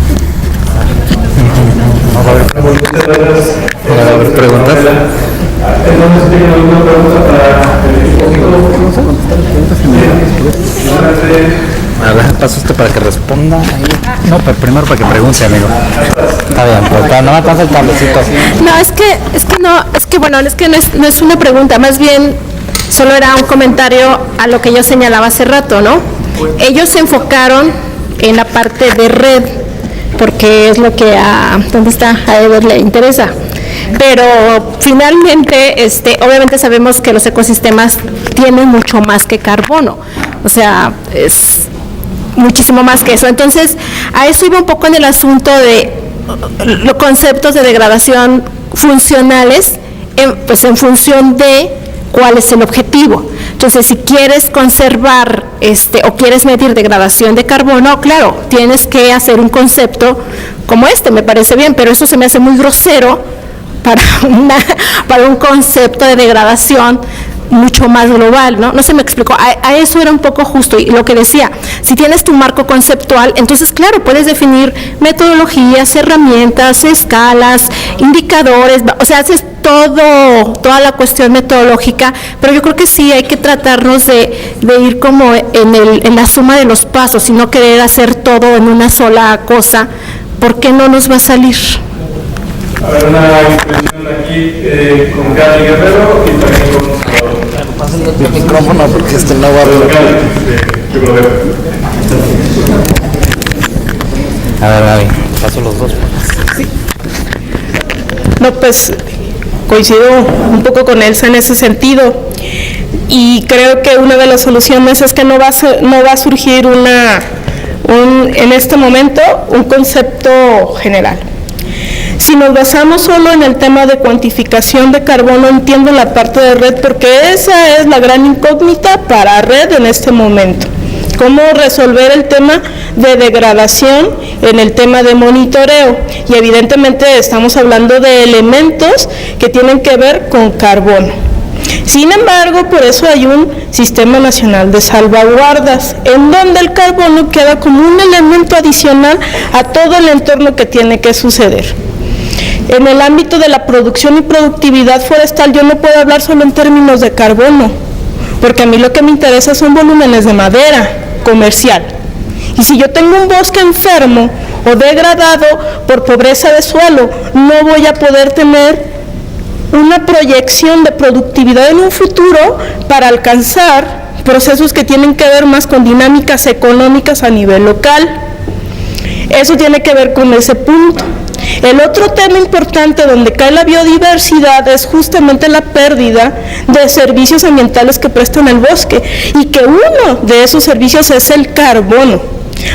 Muchas gracias. ¿Va a haber preguntas? Entonces, ¿tienen alguna pregunta para el equipo? A ver, paso para que responda. No, pero primero para que pregunte, amigo. Está bien, pero no me pasa el cablecito. No, es que no es una pregunta, más bien solo era un comentario a lo que yo señalaba hace rato, ¿no? Ellos se enfocaron en la parte de red, porque es lo que a Ever le interesa. Pero finalmente, obviamente sabemos que los ecosistemas tienen mucho más que carbono, o sea, es muchísimo más que eso. Entonces, a eso iba un poco en el asunto de los conceptos de degradación funcionales, pues en función de cuál es el objetivo. Entonces, si quieres conservar o quieres medir degradación de carbono, claro, tienes que hacer un concepto como me parece bien, pero eso se me hace muy grosero para un concepto de degradación mucho más global, ¿no? No se me explicó. A eso era un poco justo, y lo que decía, si tienes tu marco conceptual, entonces claro, puedes definir metodologías, herramientas, escalas, indicadores, o sea, haces toda la cuestión metodológica, pero yo creo que sí hay que tratarnos de ir como en la suma de los pasos y no querer hacer todo en una sola cosa, porque no nos va a salir. A ver, una impresión aquí con Gaby Guerrero y también con Pasen el micrófono porque no va a ver. A ver, Gaby, paso los dos. Sí. No, pues coincido un poco con Elsa en ese sentido, y creo que una de las soluciones es que no va a surgir en este momento un concepto general. Si nos basamos solo en el tema de cuantificación de carbono, entiendo la parte de red, porque esa es la gran incógnita para red en este momento. cómo resolver el tema de degradación en el tema de monitoreo. Y evidentemente estamos hablando de elementos que tienen que ver con carbono. Sin embargo, por eso hay un Sistema Nacional de Salvaguardas, en donde el carbono queda como un elemento adicional a todo el entorno que tiene que suceder. En el ámbito de la producción y productividad forestal, yo no puedo hablar solo en términos de carbono, porque a mí lo que me interesa son volúmenes de madera comercial. Y si yo tengo un bosque enfermo o degradado por pobreza de suelo, no voy a poder tener una proyección de productividad en un futuro para alcanzar procesos que tienen que ver más con dinámicas económicas a nivel local. Eso tiene que ver con ese punto. El otro tema importante donde cae la biodiversidad es justamente la pérdida de servicios ambientales que prestan el bosque, y que uno de esos servicios es el carbono,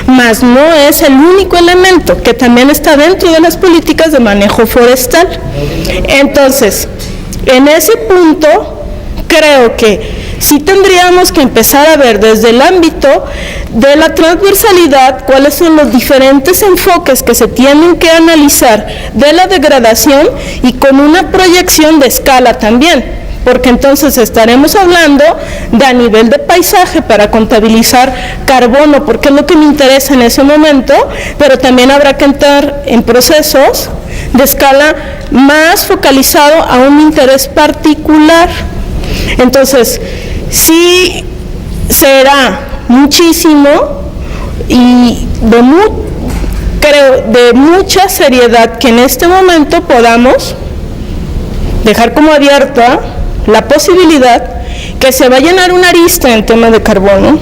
mas no es el único elemento, que también está dentro de las políticas de manejo forestal. Entonces, en ese punto, creo que sí tendríamos que empezar a ver desde el ámbito de la transversalidad cuáles son los diferentes enfoques que se tienen que analizar de la degradación, y con una proyección de escala también, porque entonces estaremos hablando de a nivel de paisaje para contabilizar carbono, porque es lo que me interesa en ese momento, pero también habrá que entrar en procesos de escala más focalizado a un interés particular. Entonces, sí será muchísimo y creo de mucha seriedad que en este momento podamos dejar como abierta la posibilidad que se va a llenar una arista en el tema de carbono,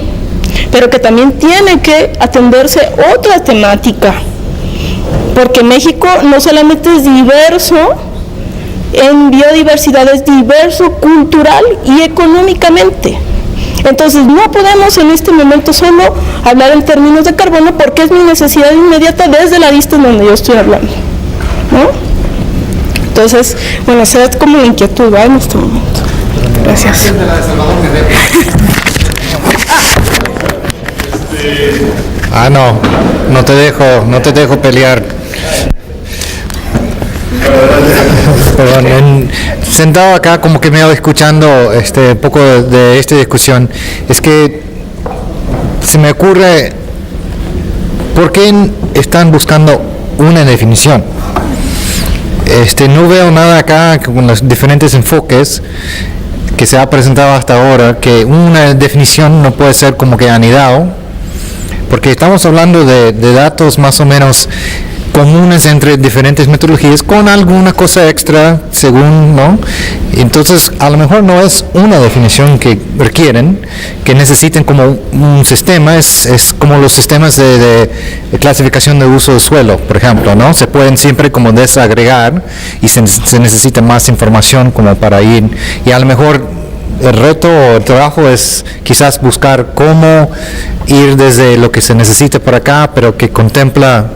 pero que también tiene que atenderse otra temática, porque México no solamente es diverso en biodiversidad, es diverso cultural y económicamente. Entonces no podemos en este momento solo hablar en términos de carbono, porque es mi necesidad inmediata desde la arista en donde yo estoy hablando, ¿no? Entonces, bueno, esa es como la inquietud, ¿va? En este momento. Gracias. No te dejo pelear. Perdón, sentado acá como que me iba escuchando un poco de esta discusión, es que se me ocurre, ¿por qué están buscando una definición? No veo nada acá con los diferentes enfoques que se ha presentado hasta ahora, que una definición no puede ser como que anidado, porque estamos hablando de datos más o menos comunes entre diferentes metodologías con alguna cosa extra según, ¿no? Entonces a lo mejor no es una definición que requieren, que necesiten como un sistema, es como los sistemas de clasificación de uso de suelo, por ejemplo, ¿no? Se pueden siempre como desagregar y se necesita más información como para ir, y a lo mejor el reto o el trabajo es quizás buscar cómo ir desde lo que se necesita para acá, pero que contempla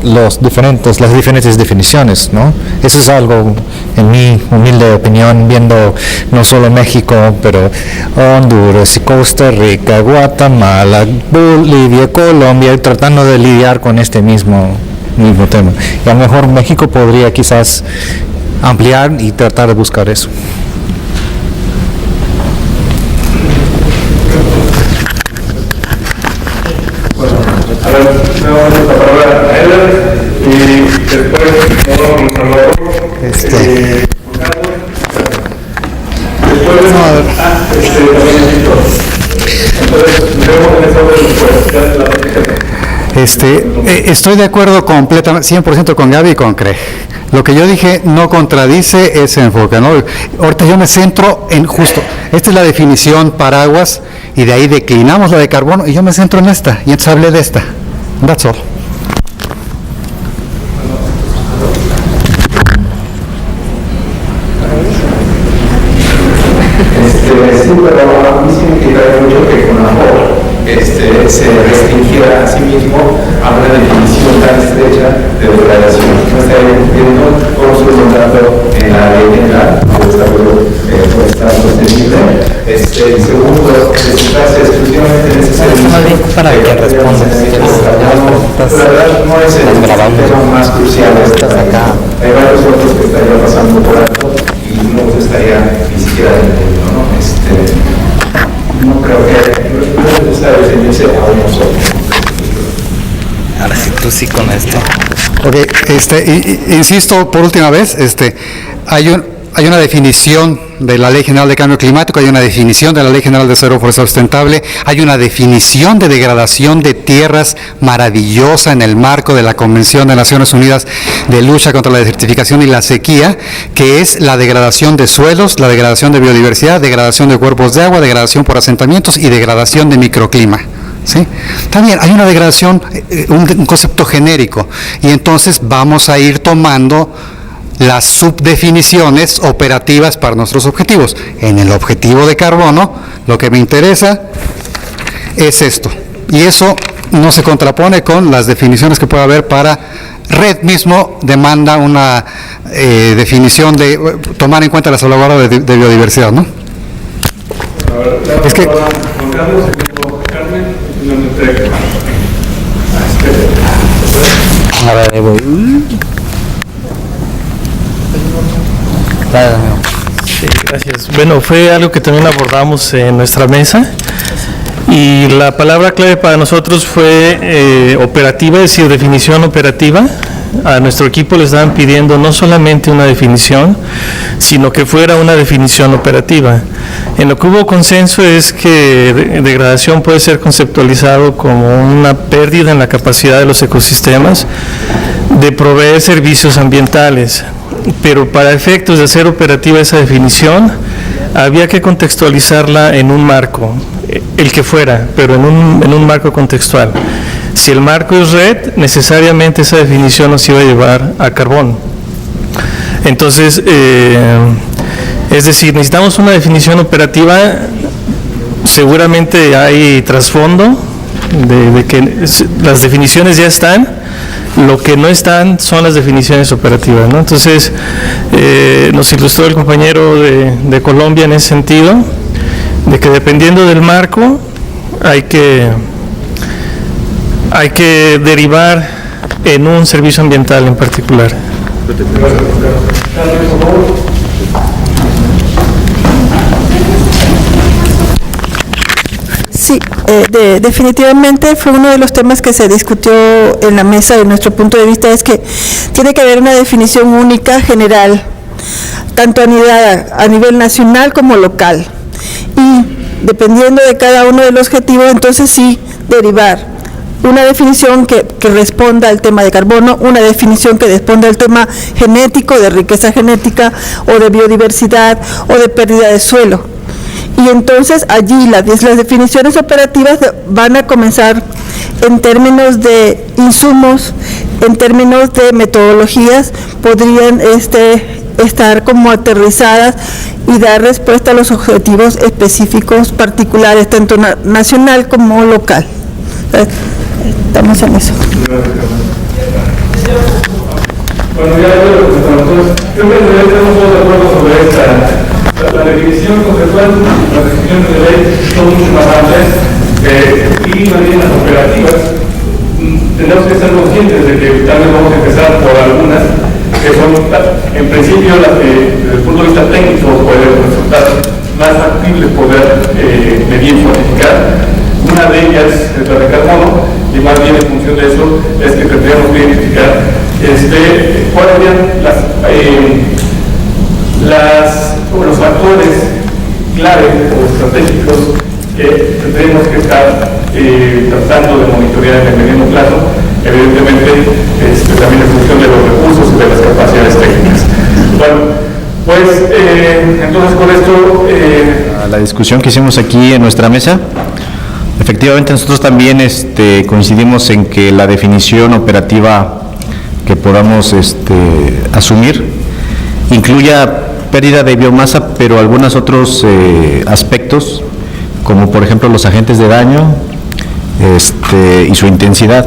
las diferentes definiciones, ¿no? Eso es algo, en mi humilde opinión, viendo no solo México, pero Honduras, Costa Rica, Guatemala, Bolivia, Colombia, tratando de lidiar con este mismo tema. Y a lo mejor México podría quizás ampliar y tratar de buscar eso. A ver, damos la palabra a Eder y después vamos a Salvador. Después estoy de acuerdo completamente, 100% con Gaby y con Craig. Lo que yo dije no contradice ese enfoque, ¿no? Ahorita yo me centro en justo, esta es la definición paraguas, y de ahí declinamos la de carbono, y yo me centro en esta, y entonces hablé de esta. That's all. Sí, pero a mí sí me queda mucho que con amor se restringiera a sí mismo a una definición tan estrecha de degradación. No estaría cumpliendo con su mandato en la ley general de desarrollo forestal sostenible, Segundo, centrarse exclusivamente en ese servicio. Para que respondas. La verdad no es el tema más crucial. Hay varios otros que estaría pasando por alto y no se estaría ni siquiera entendiendo, ¿no? No creo que no es necesario ceñirse a uno solo. Ahora sí, tú sí con esto. Ok, insisto por última vez, hay una definición de la Ley General de Cambio Climático, hay una definición de la Ley General de Desarrollo Forestal Sustentable, hay una definición de degradación de tierras maravillosa en el marco de la Convención de Naciones Unidas de lucha contra la desertificación y la sequía, que es la degradación de suelos, la degradación de biodiversidad, degradación de cuerpos de agua, degradación por asentamientos y degradación de microclima. ¿Sí? También hay una degradación, un concepto genérico, y entonces vamos a ir tomando las subdefiniciones operativas para nuestros objetivos. En el objetivo de carbono, lo que me interesa es esto, y eso no se contrapone con las definiciones que puede haber para REDD. Mismo demanda una definición de tomar en cuenta la salvaguarda de biodiversidad, ¿no? Es que Sí, gracias. Bueno, fue algo que también abordamos en nuestra mesa y la palabra clave para nosotros fue operativa, es decir, definición operativa. A nuestro equipo le estaban pidiendo no solamente una definición, sino que fuera una definición operativa. En lo que hubo consenso es que degradación puede ser conceptualizado como una pérdida en la capacidad de los ecosistemas de proveer servicios ambientales, pero para efectos de hacer operativa esa definición había que contextualizarla en un marco, el que fuera, pero en un marco contextual. Si el marco es REDD, necesariamente esa definición nos iba a llevar a carbón. Entonces, es decir, necesitamos una definición operativa. Seguramente hay trasfondo de que las definiciones ya están, lo que no están son las definiciones operativas, ¿no? Entonces, nos ilustró el compañero de Colombia en ese sentido, de que dependiendo del marco hay que derivar en un servicio ambiental en particular. Sí, definitivamente fue uno de los temas que se discutió en la mesa. De nuestro punto de vista es que tiene que haber una definición única, general, tanto a nivel nacional como local, y dependiendo de cada uno de los objetivos, entonces sí derivar una definición que responda al tema de carbono, una definición que responda al tema genético, de riqueza genética, o de biodiversidad, o de pérdida de suelo. Y entonces allí las definiciones operativas van a comenzar en términos de insumos, en términos de metodologías, podrían estar como aterrizadas y dar respuesta a los objetivos específicos particulares, tanto nacional como local. Estamos en eso. Bueno, ya entonces, creo que estamos todos de acuerdo sobre la definición conceptual, las definiciones de ley son mucho más amplias y más bien las operativas. Tenemos que estar conscientes de que tal vez vamos a empezar por algunas que son, en principio, las que desde el punto de vista técnico pueden resultar más factibles poder medir y cuantificar. Una de ellas es la de carbono, y más bien en función de eso es que tendríamos que identificar cuáles serían los factores clave o estratégicos que tendremos que estar tratando de monitorear en el mediano plazo, evidentemente también en función de los recursos y de las capacidades técnicas. Bueno, pues entonces con esto la discusión que hicimos aquí en nuestra mesa, efectivamente nosotros también coincidimos en que la definición operativa que podamos asumir incluya pérdida de biomasa, pero algunos otros aspectos, como por ejemplo los agentes de daño y su intensidad.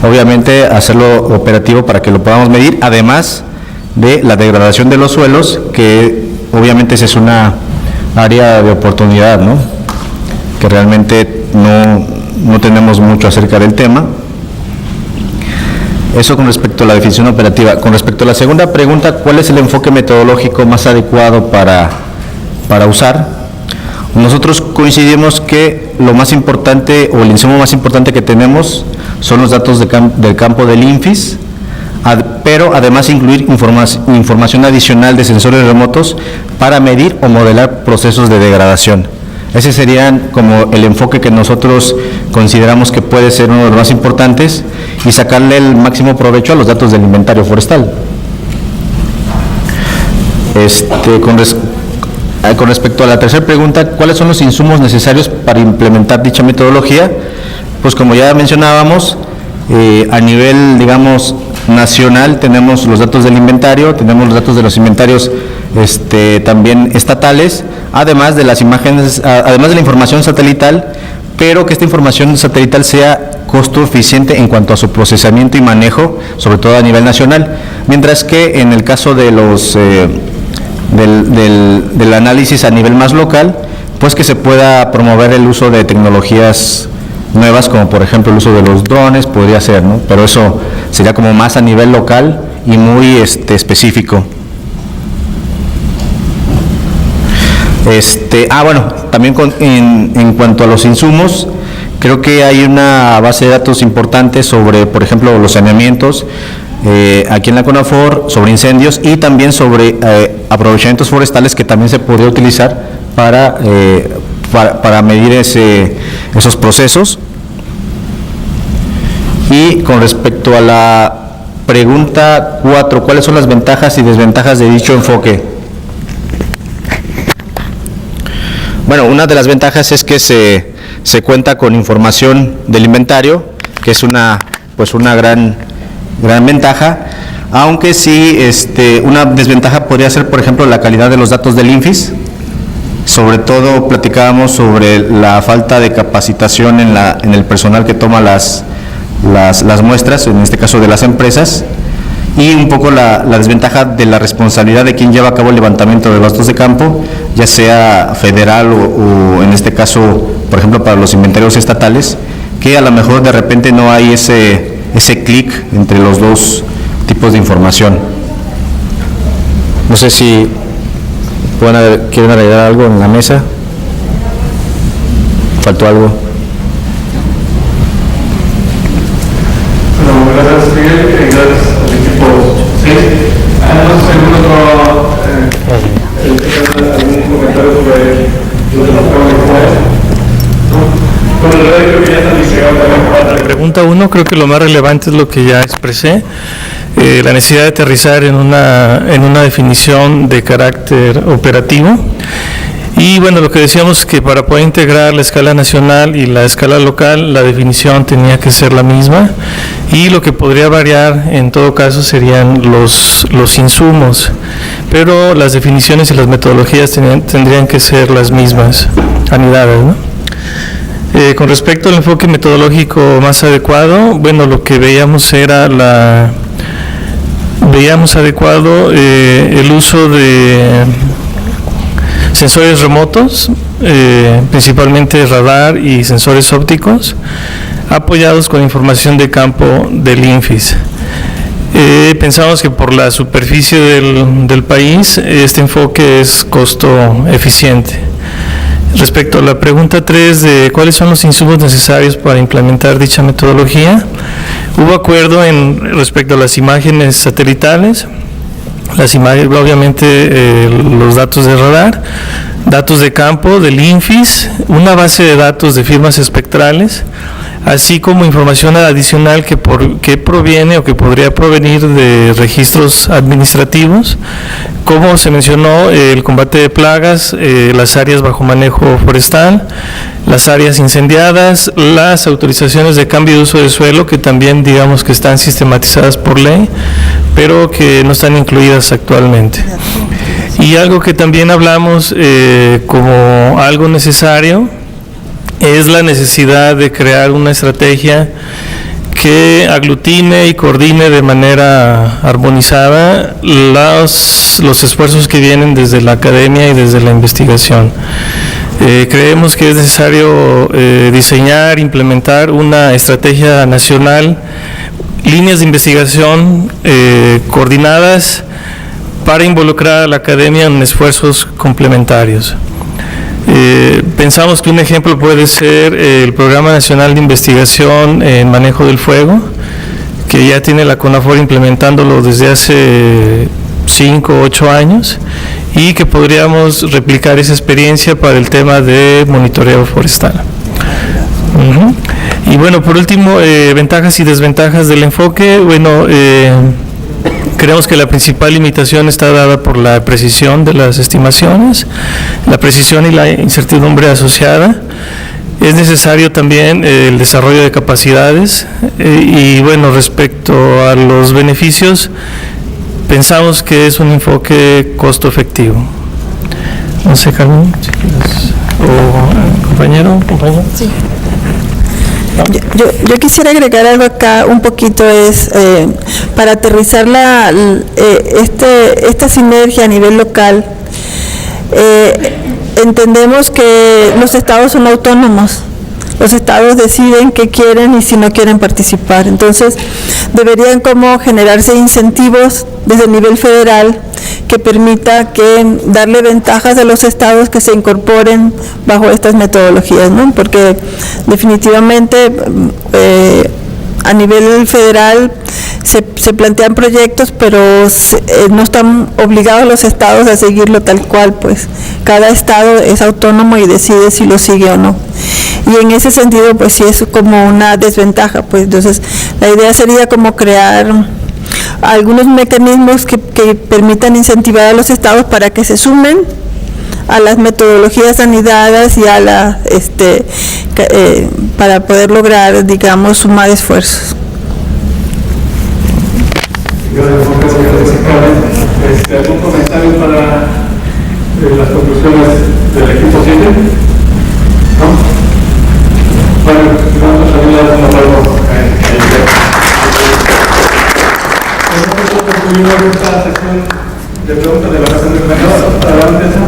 Obviamente hacerlo operativo para que lo podamos medir, además de la degradación de los suelos, que obviamente esa es una área de oportunidad, ¿no? Que realmente no tenemos mucho acerca del tema. Eso con respecto a la definición operativa. Con respecto a la segunda pregunta, ¿cuál es el enfoque metodológico más adecuado para usar? Nosotros coincidimos que lo más importante o el insumo más importante que tenemos son los datos del campo del INFIS, pero además incluir información adicional de sensores remotos para medir o modelar procesos de degradación. Ese sería como el enfoque que nosotros consideramos que puede ser uno de los más importantes y sacarle el máximo provecho a los datos del inventario forestal. Con respecto a la tercera pregunta, ¿cuáles son los insumos necesarios para implementar dicha metodología? Pues como ya mencionábamos, a nivel, digamos, nacional tenemos los datos del inventario, tenemos los datos de los inventarios también estatales, además de las imágenes, además de la información satelital, pero que esta información satelital sea costo eficiente en cuanto a su procesamiento y manejo, sobre todo a nivel nacional, mientras que en el caso de los del análisis a nivel más local, pues que se pueda promover el uso de tecnologías nuevas, como por ejemplo el uso de los drones, podría ser, ¿no? Pero eso sería como más a nivel local y muy específico. Bueno, también en cuanto a los insumos, creo que hay una base de datos importante sobre, por ejemplo, los saneamientos, aquí en la CONAFOR, sobre incendios y también sobre aprovechamientos forestales que también se podría utilizar para medir esos procesos. Y con respecto a la pregunta 4, ¿cuáles son las ventajas y desventajas de dicho enfoque? Bueno, una de las ventajas es que se cuenta con información del inventario, que es una gran ventaja, aunque sí una desventaja podría ser, por ejemplo, la calidad de los datos del INFIS. Sobre todo platicábamos sobre la falta de capacitación en el personal que toma las muestras, en este caso de las empresas, y un poco la desventaja de la responsabilidad de quien lleva a cabo el levantamiento de los datos de campo, ya sea federal o en este caso, por ejemplo, para los inventarios estatales, que a lo mejor de repente no hay ese clic entre los dos tipos de información. No sé si quieren agregar algo en la mesa. ¿Faltó algo? Gracias, Miguel. Gracias al equipo 6. ¿Algún comentario sobre lo de la prueba? Pregunta 1, creo que lo más relevante es lo que ya expresé, la necesidad de aterrizar en una definición de carácter operativo. Y bueno, lo que decíamos es que para poder integrar la escala nacional y la escala local, la definición tenía que ser la misma, y lo que podría variar en todo caso serían los insumos, pero las definiciones y las metodologías tendrían que ser las mismas, anidadas, ¿no? Con respecto al enfoque metodológico más adecuado, bueno, lo que veíamos era veíamos adecuado el uso de sensores remotos, principalmente radar y sensores ópticos, apoyados con información de campo del INFIS. Pensamos que por la superficie del país, este enfoque es costo eficiente. Respecto a la pregunta 3 de cuáles son los insumos necesarios para implementar dicha metodología, hubo acuerdo respecto a las imágenes satelitales, obviamente los datos de radar, datos de campo del INFIS, una base de datos de firmas espectrales, así como información adicional que proviene o que podría provenir de registros administrativos, como se mencionó, el combate de plagas, las áreas bajo manejo forestal, las áreas incendiadas, las autorizaciones de cambio de uso de suelo, que también digamos que están sistematizadas por ley, pero que no están incluidas actualmente. Y algo que también hablamos como algo necesario es la necesidad de crear una estrategia que aglutine y coordine de manera armonizada los esfuerzos que vienen desde la academia y desde la investigación. Creemos que es necesario diseñar, implementar una estrategia nacional, líneas de investigación coordinadas para involucrar a la academia en esfuerzos complementarios. Pensamos que un ejemplo puede ser el Programa Nacional de Investigación en Manejo del Fuego, que ya tiene la CONAFOR implementándolo desde hace 5 o 8 años, y que podríamos replicar esa experiencia para el tema de monitoreo forestal. Y bueno, por último, ventajas y desventajas del enfoque. Bueno, creemos que la principal limitación está dada por la precisión de las estimaciones, la precisión y la incertidumbre asociada. Es necesario también el desarrollo de capacidades y bueno, respecto a los beneficios, pensamos que es un enfoque costo efectivo. No sé, Carmen, si quieres, o compañero. Sí. Yo quisiera agregar algo acá un poquito, es para aterrizar esta sinergia a nivel local. Entendemos que los estados son autónomos. Los estados deciden qué quieren y si no quieren participar. Entonces, deberían como generarse incentivos desde el nivel federal que permita darle ventajas a los estados que se incorporen bajo estas metodologías, ¿no? Porque definitivamente a nivel federal se plantean proyectos, pero no están obligados los estados a seguirlo tal cual, pues cada estado es autónomo y decide si lo sigue o no. Y en ese sentido, pues sí es como una desventaja, pues entonces la idea sería como crear algunos mecanismos que permitan incentivar a los estados para que se sumen a las metodologías anidadas y a para poder lograr, digamos, sumar esfuerzos. ¿Algún comentario para las conclusiones del equipo 7? ¿No? Bueno, vamos a hablar de nuevo. Nosotros concluimos esta sesión de preguntas de la Relación del Mayor. Adelante, es de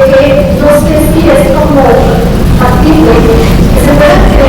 que no sé si es como factible que se pueda crear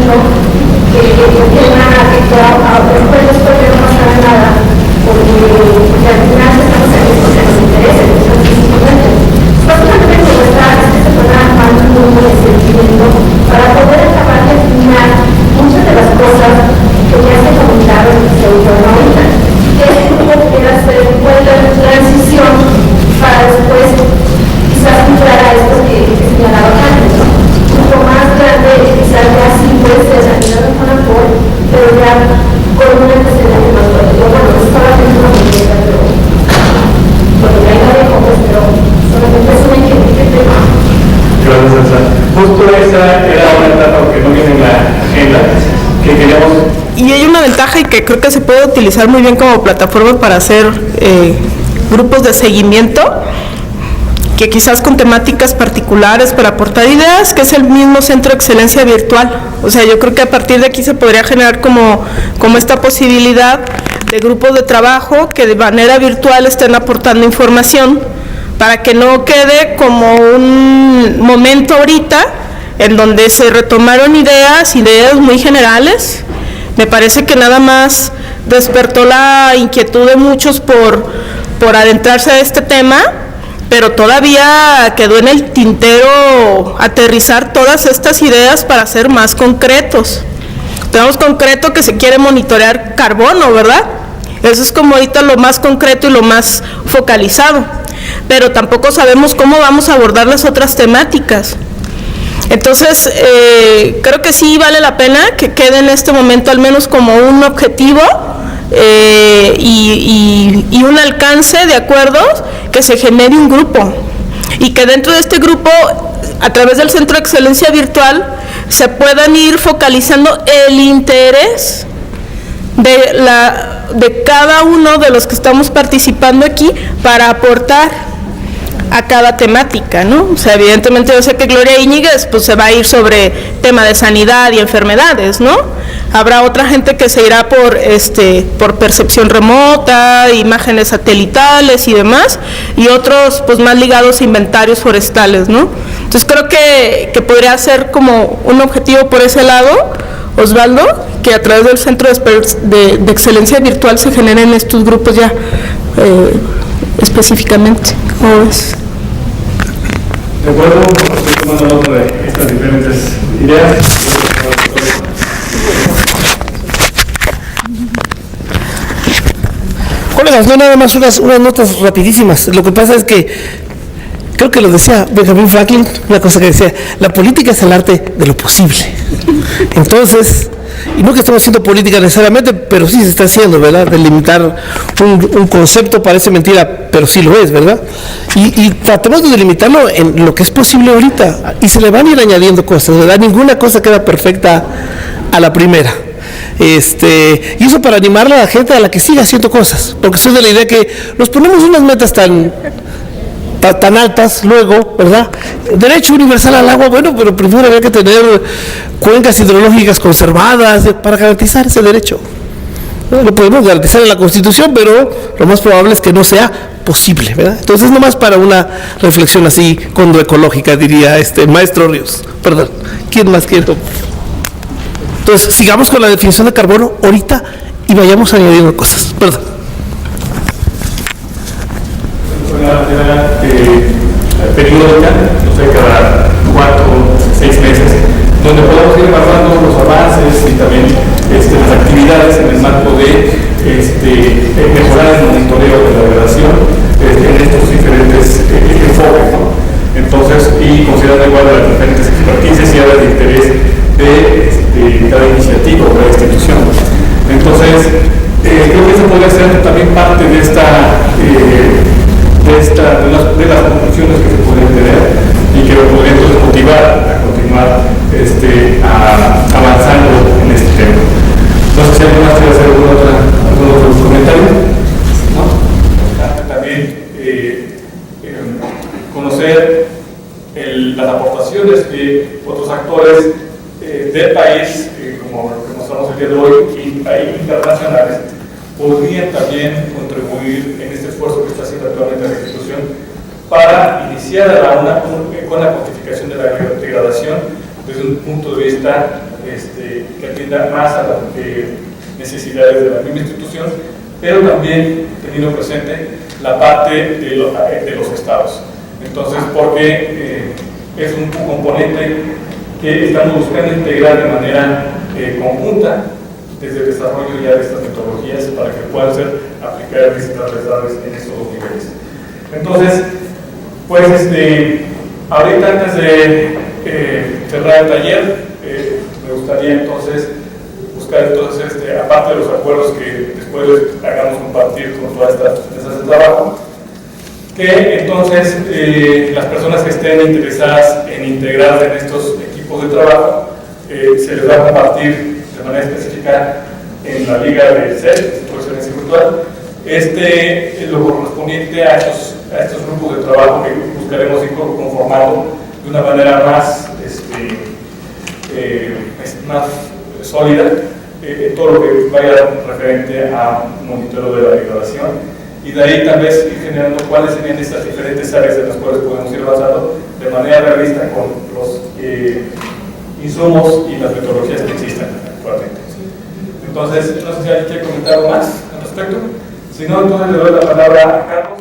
mucho que el tema afectó a otros pueblos porque no pasaba nada, porque al final estamos aquí porque nos interesa, básicamente como está, es que se pueda armar un mundo de sentimiento para poder acabar de afinar muchas de las cosas que ya se comentaron y se oyeron ahorita. Este grupo quiere hacer un pueblo de transición para después quizás entrar a esto que señalaba antes, ¿no? Un grupo más grande, quizás ya sí puede ser la unidad de Conapor, pero ya con un antecedente más fuerte. Yo, bueno, estaba haciendo una propuesta, pero bueno, ya la dejo, pues, pero solamente es una inquietud que tengo. Gracias, Elsa. Justo esa era una etapa que no viene en la agenda, que queríamos. Y hay una ventaja y que creo que se puede utilizar muy bien como plataforma para hacer grupos de seguimiento, que quizás con temáticas particulares para aportar ideas, que es el mismo Centro de Excelencia Virtual. O sea, yo creo que a partir de aquí se podría generar como esta posibilidad de grupos de trabajo que de manera virtual estén aportando información, para que no quede como un momento ahorita en donde se retomaron ideas muy generales. Me parece que nada más despertó la inquietud de muchos por adentrarse a este tema, pero todavía quedó en el tintero aterrizar todas estas ideas para ser más concretos. Tenemos concreto que se quiere monitorear carbono, ¿verdad? Eso es como ahorita lo más concreto y lo más focalizado, pero tampoco sabemos cómo vamos a abordar las otras temáticas. Entonces, creo que sí vale la pena que quede en este momento al menos como un objetivo y un alcance de acuerdos, que se genere un grupo y que dentro de este grupo, a través del Centro de Excelencia Virtual, se puedan ir focalizando el interés de cada uno de los que estamos participando aquí para aportar a cada temática, ¿no? O sea, evidentemente yo sé que Gloria Íñiguez pues se va a ir sobre tema de sanidad y enfermedades, ¿no? Habrá otra gente que se irá por percepción remota, imágenes satelitales y demás, y otros pues más ligados a inventarios forestales, ¿no? Entonces creo que podría ser como un objetivo por ese lado, Osvaldo, que a través del Centro de Excelencia Virtual se generen estos grupos ya específicamente. ¿Cómo ves? De acuerdo, estoy tomando nota de estas diferentes ideas. Colegas, no nada más unas notas rapidísimas. Lo que pasa es que, creo que lo decía Benjamin Franklin, una cosa que decía, la política es el arte de lo posible. Entonces, y no que estamos haciendo política necesariamente, pero sí se está haciendo, ¿verdad? Delimitar un concepto parece mentira, pero sí lo es, ¿verdad? Y tratemos de delimitarlo en lo que es posible ahorita, y se le van a ir añadiendo cosas, ¿verdad? Ninguna cosa queda perfecta a la primera. Y eso para animar a la gente a la que siga haciendo cosas, porque soy de la idea que nos ponemos unas metas tan altas luego, ¿verdad? Derecho universal al agua, bueno, pero primero había que tener cuencas hidrológicas conservadas para garantizar ese derecho. No lo podemos garantizar en la Constitución, pero lo más probable es que no sea posible, ¿verdad? Entonces, nomás para una reflexión así condoecológica, diría maestro Ríos. Perdón, ¿quién más quiere? Entonces, sigamos con la definición de carbono ahorita y vayamos añadiendo cosas. Perdón. Periódica, no sé, cada 4 o 6 meses, donde podamos ir evaluando los avances y también las actividades en el marco de mejorar el monitoreo de la degradación en estos diferentes enfoques, ¿no? Entonces, y considerando igual las diferentes expertices y áreas de interés de cada iniciativa o cada institución. Entonces, creo que eso podría ser también parte de de las conclusiones que se pueden tener y que podrían entonces motivar a continuar avanzando en este tema. No sé si alguien más quiere hacer algún otro comentario. ¿No? También conocer las aportaciones que otros actores del país, como lo que mostramos el día de hoy, y internacionales, podrían también contribuir en este esfuerzo que está haciendo actualmente la institución para iniciar con la cuantificación de la degradación desde un punto de vista que atienda más a las necesidades de la misma institución, pero también teniendo presente la parte de los estados. Entonces, porque es un componente que estamos buscando integrar de manera conjunta desde el desarrollo ya de estas metodologías para que puedan ser aplicadas y transversales en estos dos niveles. Entonces, pues ahorita antes de cerrar el taller, me gustaría entonces buscar entonces, aparte de los acuerdos que después les hagamos compartir con todas estas mesas de trabajo, que entonces las personas que estén interesadas en integrarse en estos equipos de trabajo, se les va a compartir de manera específica en la liga de CEL, por excelencia virtual, lo correspondiente a estos grupos de trabajo que buscaremos ir conformando de una manera más sólida, todo lo que vaya referente a monitoreo de la degradación, y de ahí tal vez ir generando cuáles serían estas diferentes áreas en las cuales podemos ir avanzando de manera realista con los insumos y las metodologías que existan actualmente. Entonces, no sé si alguien quiere comentar algo más al respecto. Si no, entonces le doy la palabra a Carlos.